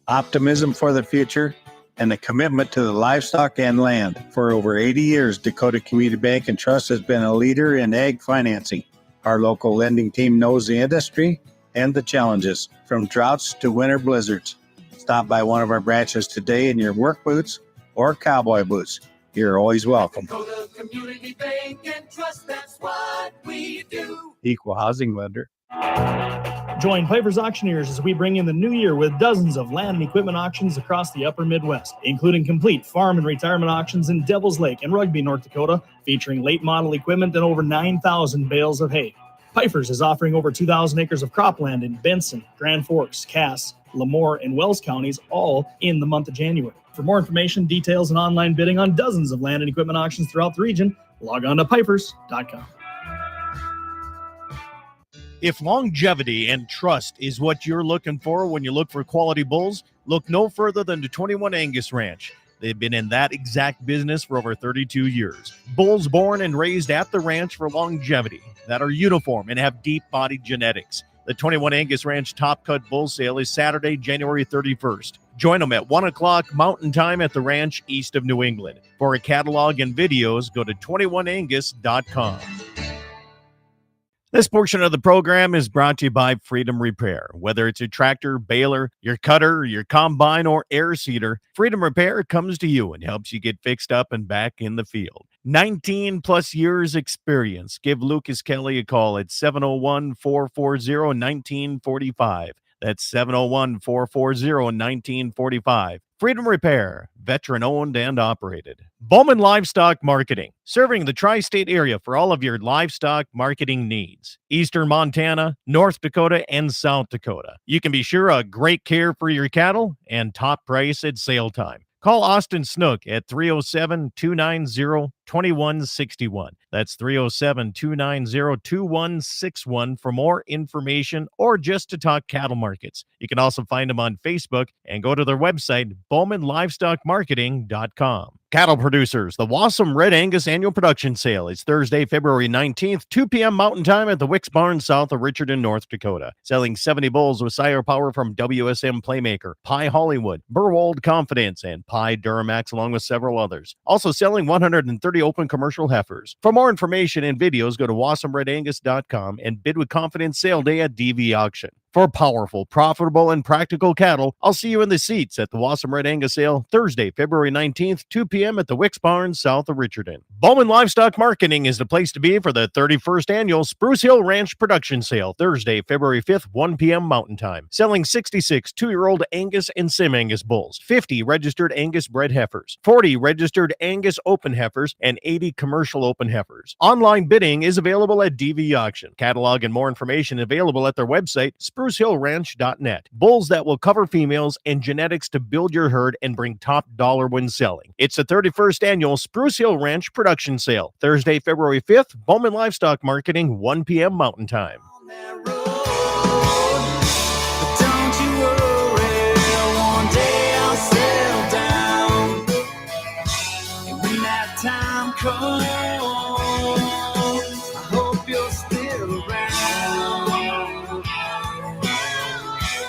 optimism for the future, and a commitment to the livestock and land. For over 80 years, Dakota Community Bank and Trust has been a leader in ag financing. Our local lending team knows the industry and the challenges, from droughts to winter blizzards. Stop by one of our branches today in your work boots or cowboy boots. You're always welcome. Dakota Community Bank and Trust, that's what we do. Equal housing lender. Join Piper's Auctioneers as we bring in the new year with dozens of land and equipment auctions across the upper Midwest, including complete farm and retirement auctions in Devils Lake and Rugby, North Dakota, featuring late model equipment and over 9,000 bales of hay. Piper's is offering over 2,000 acres of cropland in Benson, Grand Forks, Cass, Lemoore, and Wells counties, all in the month of January. For more information, details, and online bidding on dozens of land and equipment auctions throughout the region, log on to pipers.com. If longevity and trust is what you're looking for when you look for quality bulls, look no further than the 21 Angus Ranch. They've been in that exact business for over 32 years. Bulls born and raised at the ranch for longevity that are uniform and have deep-bodied genetics. The 21 Angus Ranch Top Cut Bull Sale is Saturday, January 31st. Join them at 1 o'clock Mountain Time at the ranch east of New England. For a catalog and videos, go to 21angus.com. This portion of the program is brought to you by Freedom Repair. Whether it's a tractor, baler, your cutter, your combine, or air seeder, Freedom Repair comes to you and helps you get fixed up and back in the field. 19 plus years experience. Give Lucas Kelly a call at 701-440-1945. That's 701-440-1945. Freedom Repair, veteran-owned and operated. Bowman Livestock Marketing, serving the tri-state area for all of your livestock marketing needs. Eastern Montana, North Dakota, and South Dakota. You can be sure of great care for your cattle and top price at sale time. Call Austin Snook at 307-290-3000. 2161. That's 307-290-2161 for more information or just to talk cattle markets. You can also find them on Facebook and go to their website, bowmanlivestockmarketing.com. Cattle producers, the Wasum Red Angus Annual Production Sale is Thursday, February 19th, 2 p.m. Mountain Time at the Wicks Barn south of Richardson, North Dakota. Selling 70 bulls with sire power from WSM Playmaker, Pie Hollywood, Burwold Confidence, and Pie Duramax, along with several others. Also selling 130 open commercial heifers. For more information and videos, go to wasumredangus.com and bid with confidence sale day at DV Auction. For powerful, profitable, and practical cattle, I'll see you in the seats at the Wasum Red Angus Sale Thursday, February 19th, 2 p.m. at the Wicks Barn south of Richardson. Bowman Livestock Marketing is the place to be for the 31st Annual Spruce Hill Ranch Production Sale Thursday, February 5th, 1 p.m. Mountain Time. Selling 66 two-year-old Angus and Sim Angus bulls, 50 registered Angus bred heifers, 40 registered Angus open heifers, and 80 commercial open heifers. Online bidding is available at DV Auction. Catalog and more information available at their website, sprucehillranch.net. Bulls that will cover females and genetics to build your herd and bring top dollar when selling. It's the 31st Annual Spruce Hill Ranch Production Sale, Thursday, February 5th, Bowman Livestock Marketing, 1 p.m. Mountain Time. On that road, but don't you worry, one day I'll settle down. And when that time comes, I hope you're still around.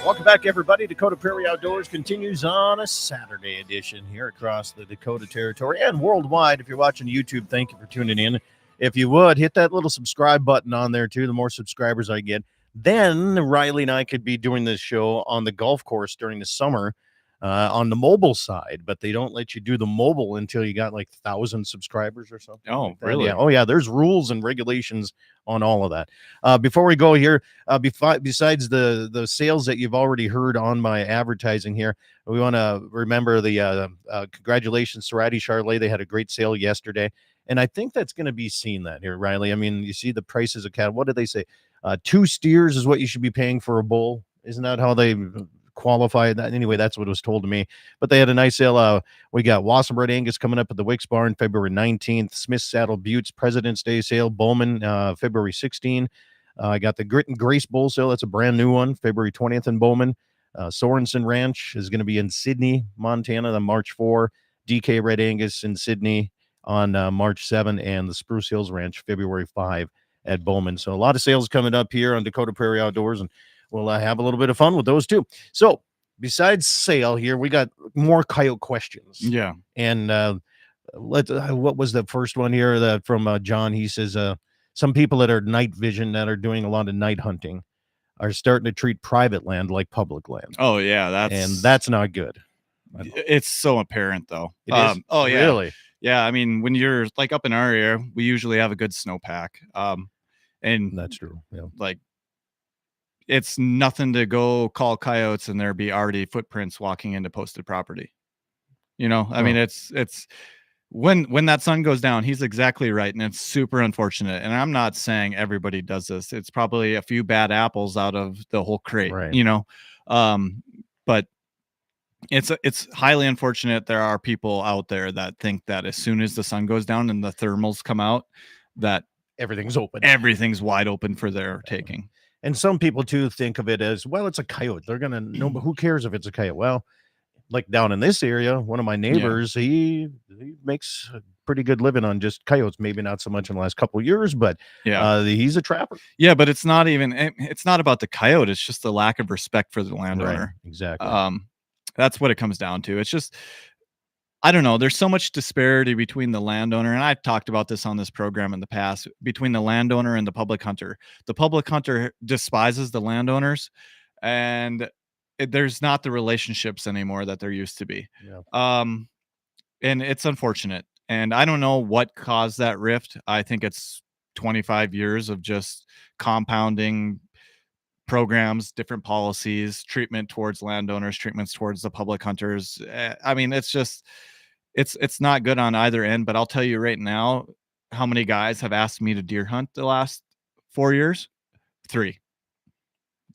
Welcome back, everybody. Dakota Prairie Outdoors continues on a Saturday edition here across the Dakota Territory and worldwide. If you're watching YouTube, thank you for tuning in. If you would, hit that little subscribe button on there, too. The more subscribers I get, then Riley and I could be doing this show on the golf course during the summer on the mobile side, but they don't let you do the mobile until you got like 1,000 subscribers or something. Oh, like that. really? Yeah. Oh, yeah. There's rules and regulations on all of that. Before we go here, besides the sales that you've already heard on my advertising here, we want to remember the congratulations to Ratty Charlet. They had a great sale yesterday. And I think that's going to be seen that here, Riley. I mean, you see the prices of cattle. What did they say? 2 steers is what you should be paying for a bull. Isn't that how they qualify that? Anyway, that's what was told to me. But they had a nice sale. We got Wasum Red Angus coming up at the Wicks Barn February 19th. Smith Saddle Buttes President's Day sale. Bowman February 16th. I got the Grit and Grace Bull sale. That's a brand new one. February 20th in Bowman. Sorensen Ranch is going to be in Sydney, Montana on March 4. DK Red Angus in Sydney on March 7, and the Spruce Hills Ranch February 5 at Bowman. So a lot of sales coming up here on Dakota Prairie Outdoors, and we'll have a little bit of fun with those too. So besides sale here, we got more coyote questions. Yeah. And what was the first one here that from John? He says some people that are night vision that are doing a lot of night hunting are starting to treat private land like public land. Oh, yeah. That's not good. It's so apparent, though. It is. Oh, yeah. Really? Yeah, I mean, when you're like up in our area, we usually have a good snowpack. And That's true. Yeah. like it's nothing to go call coyotes and there be already footprints walking into posted property. You know, I mean, it's when that sun goes down, he's exactly right. And it's super unfortunate. And I'm not saying everybody does this. It's probably a few bad apples out of the whole crate, Right. you know, but it's highly unfortunate. There are people out there that think that as soon as the sun goes down and the thermals come out, that Everything's open. everything's wide open for their taking. And some people too think of it as, well, it's a coyote. They're gonna know, but who cares if it's a coyote? Well, like down in this area, one of my neighbors, he makes a pretty good living on just coyotes. Maybe not so much in the last couple of years, but he's a trapper. Yeah, but it's not about the coyote. It's just the lack of respect for the landowner. Right, exactly. That's what it comes down to. It's just, I don't know. There's so much disparity between the landowner, and I've talked about this on this program in the past, between the landowner and the public hunter. The public hunter despises the landowners, and there's not the relationships anymore that there used to be. Yeah. And it's unfortunate. And I don't know what caused that rift. I think it's 25 years of just compounding programs, different policies, treatment towards landowners, treatments towards the public hunters. I mean, it's just, it's not good on either end. But I'll tell you right now, how many guys have asked me to deer hunt the last 4 years? 3.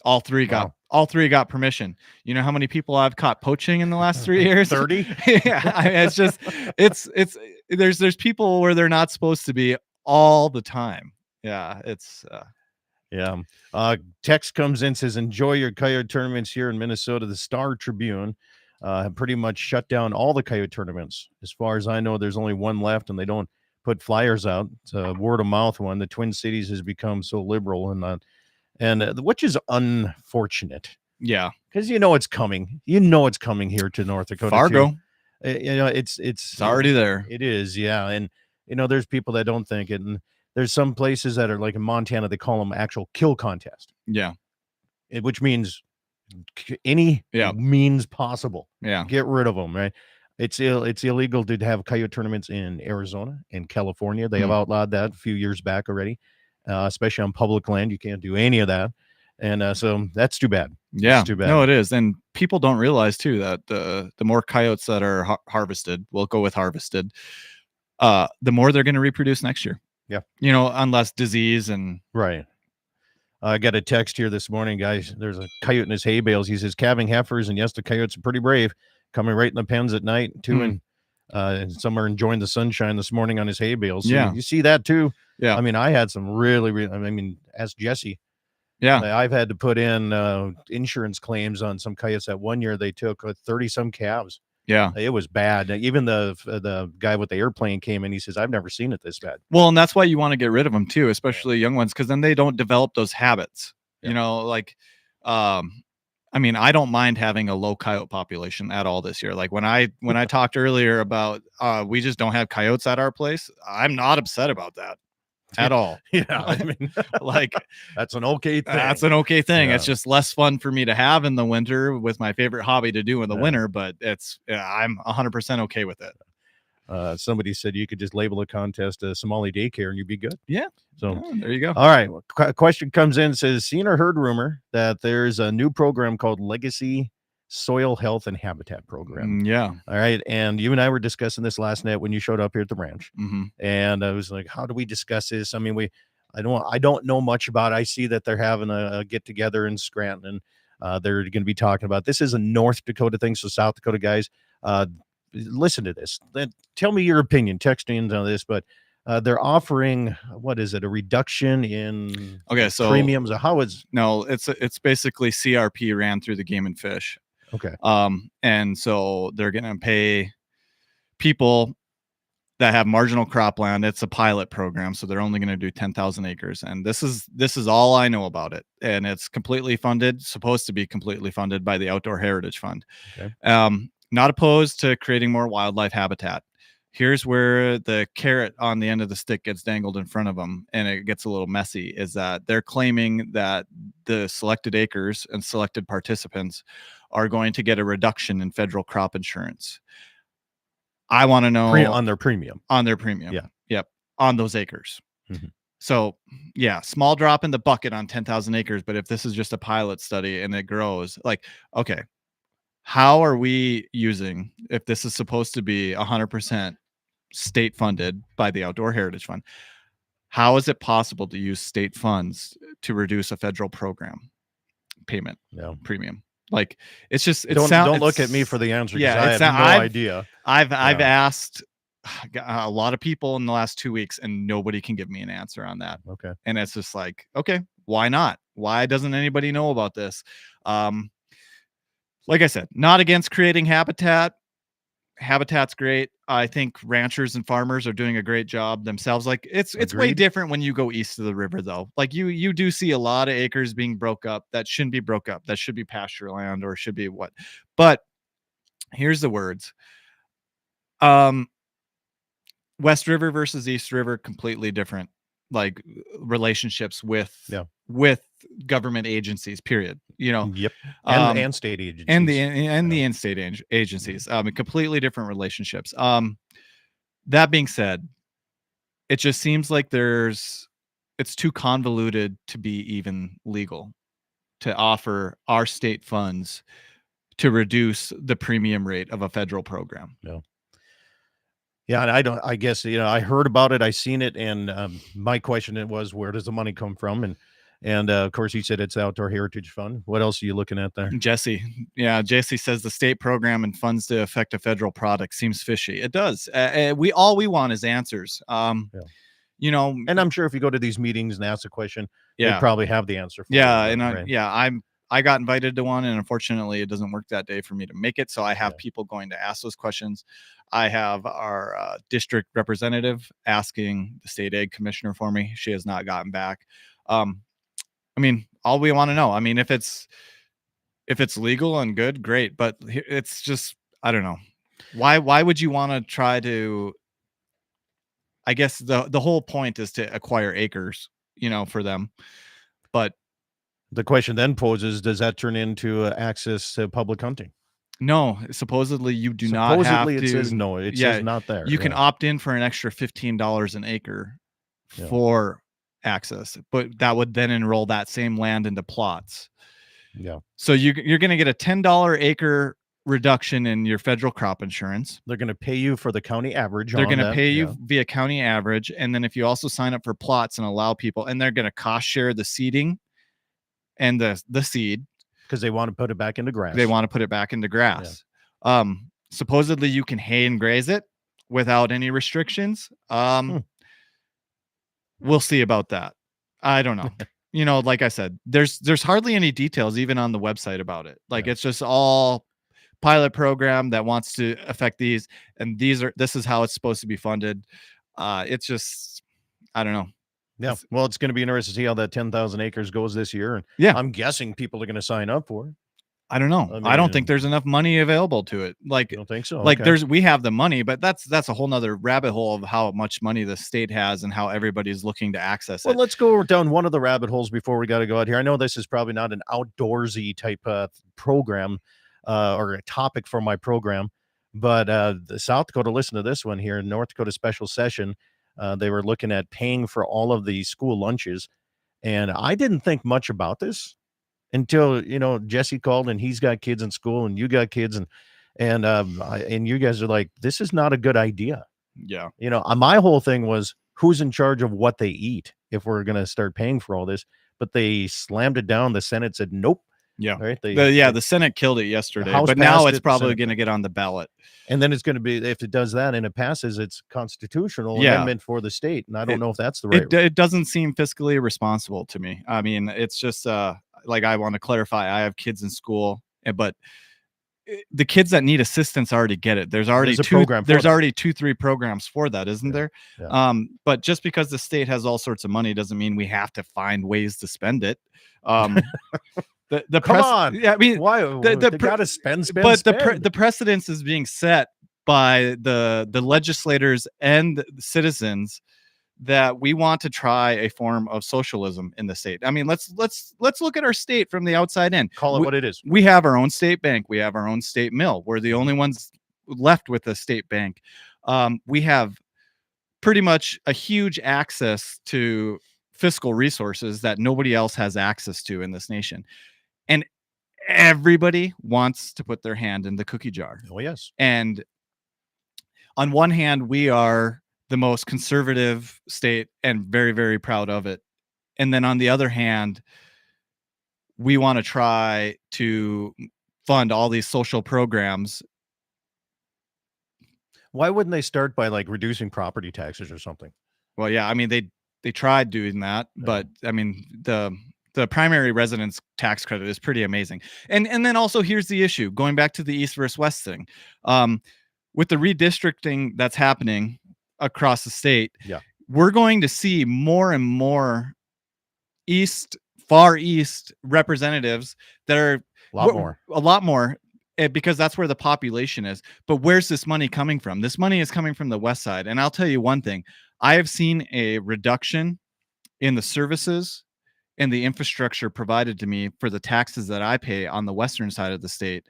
All three got permission. You know how many people I've caught poaching in the last 3 years? 30. Yeah, it's just it's there's people where they're not supposed to be all the time. Yeah, it's Yeah. Text comes in, says, enjoy your coyote tournaments here in Minnesota. The Star Tribune have pretty much shut down all the coyote tournaments. As far as I know, there's only one left, and they don't put flyers out. It's a word of mouth one. The Twin Cities has become so liberal, and which is unfortunate. yeah. Because it's coming. It's coming here to North Dakota. Fargo. Too. It's already there. It is, yeah. And there's people that don't think it, and there's some places that are like in Montana, they call them actual kill contest. Yeah. Which means any means possible. Yeah. Get rid of them, right? It's illegal to have coyote tournaments in Arizona and California. They have outlawed that a few years back already, especially on public land. You can't do any of that. And so that's too bad. Yeah, it's too bad. No, it is. And people don't realize too that the more coyotes that are harvested, we'll go with harvested, the more they're going to reproduce next year. Yeah. Unless disease and right. I got a text here this morning, guys. There's a coyote in his hay bales. He says calving heifers, and yes, the coyotes are pretty brave, coming right in the pens at night too, and some are enjoying the sunshine this morning on his hay bales. So yeah, you see that too. Yeah, I mean, I had some really. I mean, ask Jesse. Yeah, I've had to put in insurance claims on some coyotes that one year they took 30 some calves. Yeah, it was bad. Even the guy with the airplane came in. He says, "I've never seen it this bad." Well, and that's why you want to get rid of them too, especially young ones, because then they don't develop those habits. Yeah. I mean, I don't mind having a low coyote population at all this year. Like when I talked earlier about we just don't have coyotes at our place, I'm not upset about that at all. Yeah, I mean, like that's an okay thing. That's an okay thing. Yeah. It's just less fun for me to have in the winter with my favorite hobby to do in the winter, but I'm 100% okay with it. Somebody said you could just label a contest a Somali daycare and you'd be good. Yeah. So there you go. All right. Question comes in, says, seen or heard rumor that there's a new program called Legacy Soil Health and Habitat Program. Yeah. All right. And you and I were discussing this last night when you showed up here at the ranch. Mm-hmm. And I was like, how do we discuss this? I mean, I don't know much about it. I see that they're having a get together in Scranton. They're going to be talking about this. Is a North Dakota thing. So South Dakota guys, listen to this. Tell me your opinion. Text in on this, but they're offering, what is it? A reduction in premiums? How is? No, it's basically CRP ran through the Game and Fish. Okay. And so they're going to pay people that have marginal cropland. It's a pilot program, so they're only going to do 10,000 acres. And this is all I know about it. And it's completely funded, supposed to be completely funded by the Outdoor Heritage Fund. Okay. Not opposed to creating more wildlife habitat. Here's where the carrot on the end of the stick gets dangled in front of them, and it gets a little messy, is that they're claiming that the selected acres and selected participants are going to get a reduction in federal crop insurance. I want to know on their premium. Yeah. Yep. On those acres. Mm-hmm. So yeah, small drop in the bucket on 10,000 acres. But if this is just a pilot study and it grows, like, okay, how are we using, if this is supposed to be 100% state funded by the Outdoor Heritage Fund, how is it possible to use state funds to reduce a federal program payment premium? Like, it's just, don't look at me for the answer. Yeah, I have no idea. I've asked a lot of people in the last 2 weeks, and nobody can give me an answer on that. Okay. And it's just like, okay, why not? Why doesn't anybody know about this? Like I said, not against creating habitat. Habitat's great. I think ranchers and farmers are doing a great job themselves. Like, it's way different when you go east of the river, though. Like, you do see a lot of acres being broke up that shouldn't be broke up. That should be pasture land, or should be what. But here's the words. West River versus East River, completely different, like, relationships with government agencies, period. Yep. And state agencies. And the in-state agencies. Completely different relationships. That being said, it just seems like it's too convoluted to be even legal to offer our state funds to reduce the premium rate of a federal program. No. Yeah, and I guess, I heard about it, I seen it, and my question was, where does the money come from? And And of course, he said it's Outdoor Heritage Fund. What else are you looking at there? Jesse. Yeah, Jesse says the state program and funds to affect a federal product seems fishy. It does. We want is answers. Yeah. You know, And I'm sure if you go to these meetings and ask a question, yeah, they probably have the answer for yeah, you. and I got invited to one, and unfortunately, it doesn't work that day for me to make it. So I have Yeah. people going to ask those questions. I have our district representative asking the state ag commissioner for me. She has not gotten back. I mean, all we want to know. I mean, if it's legal and good, great. But it's just, I don't know. Why would you want to try to? I guess the whole point is to acquire acres, for them. But the question then poses: does that turn into access to public hunting? no, supposedly you do not have Supposedly to. it says no. It says not there. You can opt in for an extra $15 an acre for access, but that would then enroll that same land into plots. Yeah. So you're going to get a $10 acre reduction in your federal crop insurance. They're going to pay you for the county average. They're going to pay you via county average. And then if you also sign up for plots and allow people, and they're going to cost share the seeding and the seed. Because they want to put it back into grass. They want to put it back into grass. Yeah. Supposedly you can hay and graze it without any restrictions. We'll see about that. I don't know. Like I said, there's hardly any details even on the website about it. Like it's just all pilot program that wants to affect these, and this is how it's supposed to be funded. It's just, I don't know. Yeah. Well, it's going to be interesting to see how that 10,000 acres goes this year. And I'm guessing people are going to sign up for it. I don't know. I don't think there's enough money available to it. Like, you don't think so? Like we have the money, but that's a whole nother rabbit hole of how much money the state has and how everybody's looking to access it. Well, let's go down one of the rabbit holes before we got to go out here. I know this is probably not an outdoorsy type program or a topic for my program, but the South Dakota, listen to this one here, North Dakota special session. They were looking at paying for all of the school lunches. And I didn't think much about this until, Jesse called, and he's got kids in school and you got kids and you guys are like, this is not a good idea. Yeah. My whole thing was who's in charge of what they eat if we're going to start paying for all this, but they slammed it down. The Senate said, nope. Yeah. Right. The Senate killed it yesterday, but now it's probably going to get on the ballot. And then it's going to be, if it does that and it passes, it's constitutional amendment for the state. And I don't know if that's the right. It doesn't seem fiscally responsible to me. I mean, it's just like, I want to clarify, I have kids in school, but the kids that need assistance already get it. There's already already 2-3 programs for that, isn't there? Yeah. But just because the state has all sorts of money doesn't mean we have to find ways to spend it. Come on. Yeah, I mean, why they gotta spend, but spend. the precedence is being set by the legislators and the citizens that we want to try a form of socialism in the state. I mean, let's look at our state from the outside in. Call it what it is. We have our own state bank. We have our own state mill. We're the only ones left with a state bank. We have pretty much a huge access to fiscal resources that nobody else has access to in this nation. And everybody wants to put their hand in the cookie jar. Oh, yes. And on one hand, we are the most conservative state and very, very proud of it. And then on the other hand, we want to try to fund all these social programs. Why wouldn't they start by reducing property taxes or something? Well, yeah, I mean, they tried doing that, but I mean, the primary residence tax credit is pretty amazing. And then also here's the issue, going back to the East versus West thing. With the redistricting that's happening across the state, we're going to see more and more far east representatives that are a lot more because that's where the population is. But where's this money coming from? This money is coming from the west side. And I'll tell you one thing, I have seen a reduction in the services and the infrastructure provided to me for the taxes that I pay on the western side of the state.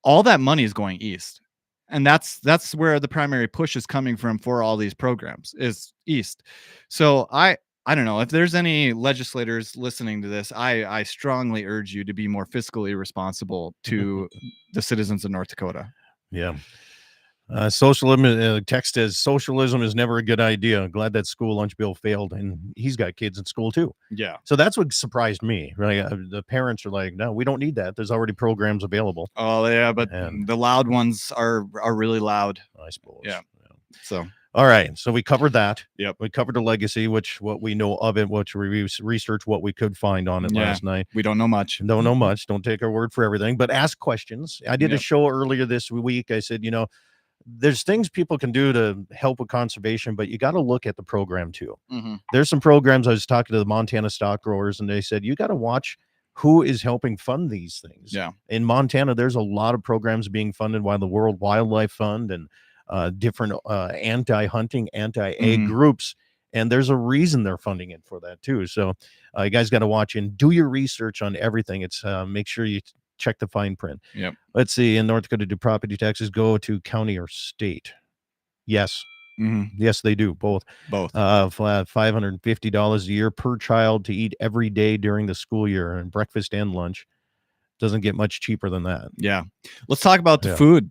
All that money is going east. And that's where the primary push is coming from for all these programs, is east. So I don't know if there's any legislators listening to this. I strongly urge you to be more fiscally responsible to the citizens of North Dakota. Yeah. Socialism text says socialism is never a good idea. Glad that school lunch bill failed, and he's got kids in school too. Yeah. So that's what surprised me. Right, the parents are like, "No, we don't need that. There's already programs available." Oh yeah, but And- the loud ones are really loud. I suppose. Yeah. So All right, so we covered that. Yep. We covered the legacy, what we know of it, which we researched what we could find on it last night. we don't know much. Don't know much. Don't take our word for everything, but ask questions. I did a Yep. show earlier this week. I said, there's things people can do to help with conservation, but you got to look at the program too. Mm-hmm. There's some programs. I was talking to the Montana stock growers, and they said you got to watch who is helping fund these things. Yeah. In Montana, there's a lot of programs being funded by the World Wildlife Fund and different anti-hunting, anti-egg groups. And there's a reason they're funding it for that too. So you guys got to watch and do your research on everything. It's make sure you check the fine print. Yep. Let's see. In North Dakota, do property taxes go to county or state? Yes. Mm-hmm. Yes, they do. Both. $550 a year per child to eat every day during the school year, and breakfast and lunch. Doesn't get much cheaper than that. Yeah. Let's talk about the food.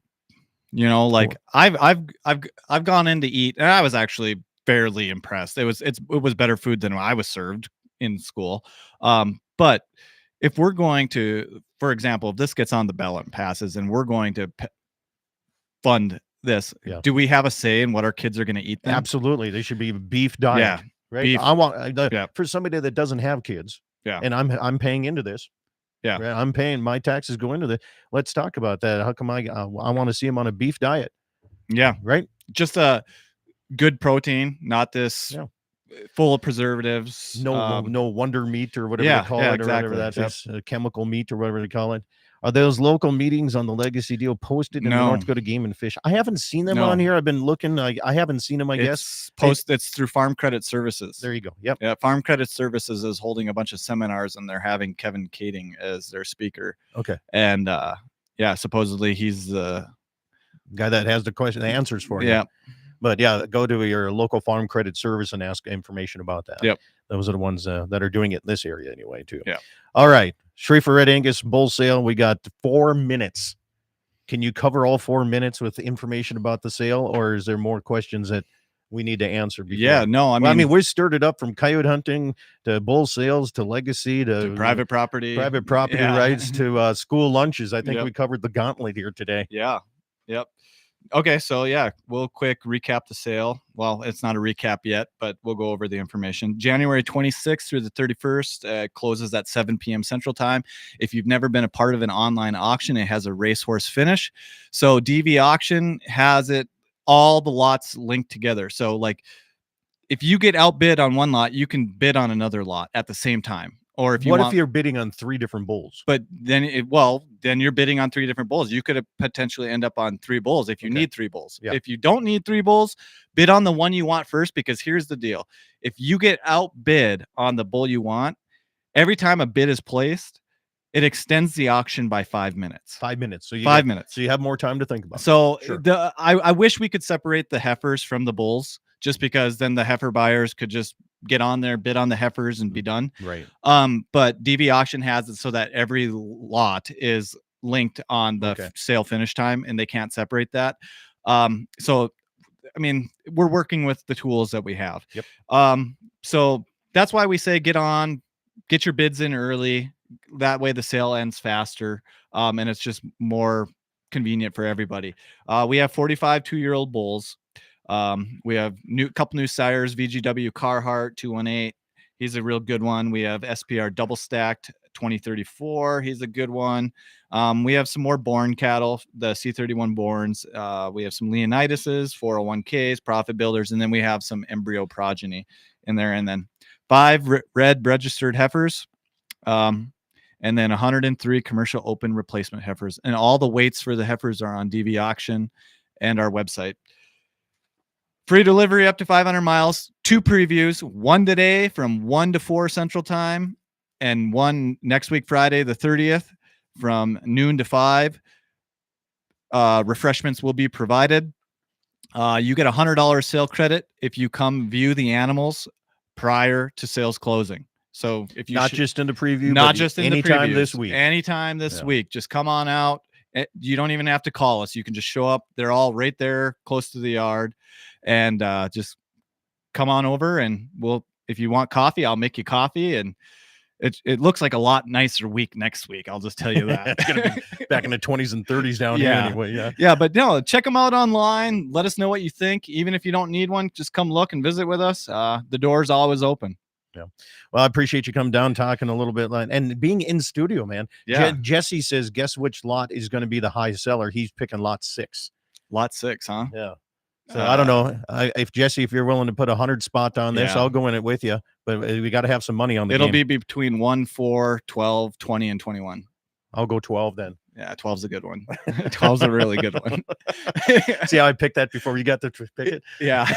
Like I've gone in to eat, and I was actually fairly impressed. It was better food than I was served in school. But if we're going to, for example, if this gets on the ballot and passes, and we're going to fund this, do we have a say in what our kids are going to eat then? Absolutely. They should be beef diet. Yeah. Right. Beef. I want for somebody that doesn't have kids. Yeah. And I'm paying into this. Yeah. Right? I'm paying, my taxes go into this. Let's talk about that. How come I want to see him on a beef diet? Yeah. Right. Just a good protein, not this full of preservatives. No wonder meat or whatever they call it, exactly. or whatever that is, chemical meat or whatever they call it. Are those local meetings on the legacy deal posted in the North Dakota Game and Fish? I haven't seen them on here. I've been looking. I haven't seen them, I guess. It's through Farm Credit Services. There you go. Yep. Yeah, Farm Credit Services is holding a bunch of seminars, and they're having Kevin Kading as their speaker. Okay. And supposedly he's the guy that has the answers for you. Yeah. But go to your local Farm Credit Service and ask information about that. Yep. Those are the ones that are doing it in this area anyway, too. Yeah. All right. Schriefer Red Angus bull sale. We got 4 minutes. Can you cover all 4 minutes with information about the sale, or is there more questions that we need to answer before? Yeah, no, I mean, we stirred it up from coyote hunting to bull sales to legacy to private property rights to school lunches. I think we covered the gauntlet here today. Yeah. Yep. Okay, so we'll quick recap the sale. Well, it's not a recap yet, but we'll go over the information. January 26th through the 31st, closes at 7 p.m. Central Time. If you've never been a part of an online auction, it has a racehorse finish. So DV Auction has all the lots linked together. So like if you get outbid on one lot, you can bid on another lot at the same time. Or if you're bidding on 3 different bulls? But then you're bidding on 3 different bulls. You could potentially end up on 3 bulls if you need 3 bulls. Yeah. If you don't need 3 bulls, bid on the one you want first, because here's the deal. If you get outbid on the bull you want, every time a bid is placed, it extends the auction by 5 minutes. 5 minutes. So 5 minutes. So you have more time to think about it. So Sure. I wish we could separate the heifers from the bulls, just because then the heifer buyers could just get on there, bid on the heifers, and be done. Right. But DV Auction has it so that every lot is linked on the sale finish time, and they can't separate that. So, I mean, we're working with the tools that we have. Yep. So that's why we say get your bids in early. That way the sale ends faster. And it's just more convenient for everybody. We have 45 2-year-old bulls. We have couple new sires, VGW Carhartt 218. He's a real good one. We have SPR double stacked 2034. He's a good one. We have some more born cattle, the C31 borns. We have some Leonidas's, 401ks, profit builders, and then we have some embryo progeny in there. And then 5 red registered heifers. And then 103 commercial open replacement heifers. And all the weights for the heifers are on DV Auction and our website. Free delivery up to 500 miles, 2 previews, 1 today from 1 to 4 Central Time, and 1 next week, Friday, the 30th from noon to 5. Refreshments will be provided. You get $100 sale credit if you come view the animals prior to sales closing. So if you just in the preview, not just in anytime the previews, this week, anytime this week, just come on out You don't even have to call us. You can just show up. They're all right there close to the yard, and just come on over, and if you want coffee, I'll make you coffee. And it looks like a lot nicer week next week. I'll just tell you that. It's going to be back in the 20s and 30s down here anyway. Yeah. Yeah. But no, check them out online. Let us know what you think. Even if you don't need one, just come look and visit with us. The door's always open. Yeah. Well, I appreciate you coming down, talking a little bit and being in studio, man. Yeah. Jesse says, guess which lot is going to be the high seller? He's picking lot 6. Lot 6, huh? Yeah. So I don't know if Jesse, if you're willing to put 100 spot on this, I'll go in it with you, but we got to have some money on the It'll game. be between 1, 4, 12, 20, and 21. I'll go 12 then. Yeah, 12's a good one. 12's a really good one. See how I picked that before you got to pick it? Yeah.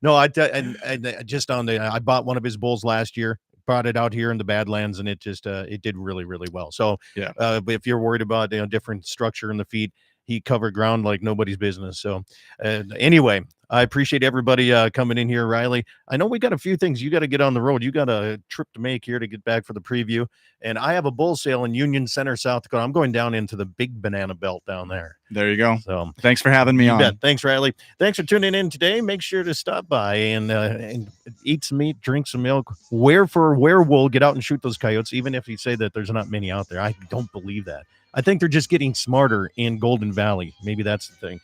No, I just I bought one of his bulls last year, brought it out here in the Badlands, and it just it did really, really well. So yeah, if you're worried about different structure in the feet, he covered ground like nobody's business. So anyway, I appreciate everybody coming in here. Riley, I know we got a few things. You got to get on the road. You got a trip to make here to get back for the preview. And I have a bull sale in Union Center, South Dakota. I'm going down into the big banana belt down there. There you go. So thanks for having me on. Bet. Thanks, Riley. Thanks for tuning in today. Make sure to stop by and eat some meat, drink some milk. Where we'll get out and shoot those coyotes, even if you say that there's not many out there. I don't believe that. I think they're just getting smarter in Golden Valley. Maybe that's the thing.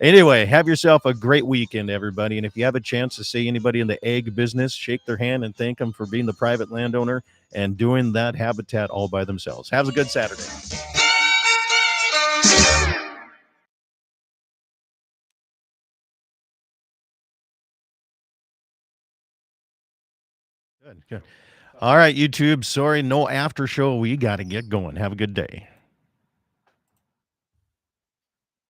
Anyway, have yourself a great weekend, everybody. And if you have a chance to see anybody in the egg business, shake their hand and thank them for being the private landowner and doing that habitat all by themselves. Have a good Saturday. Good. All right, YouTube. Sorry, no after show. We got to get going. Have a good day.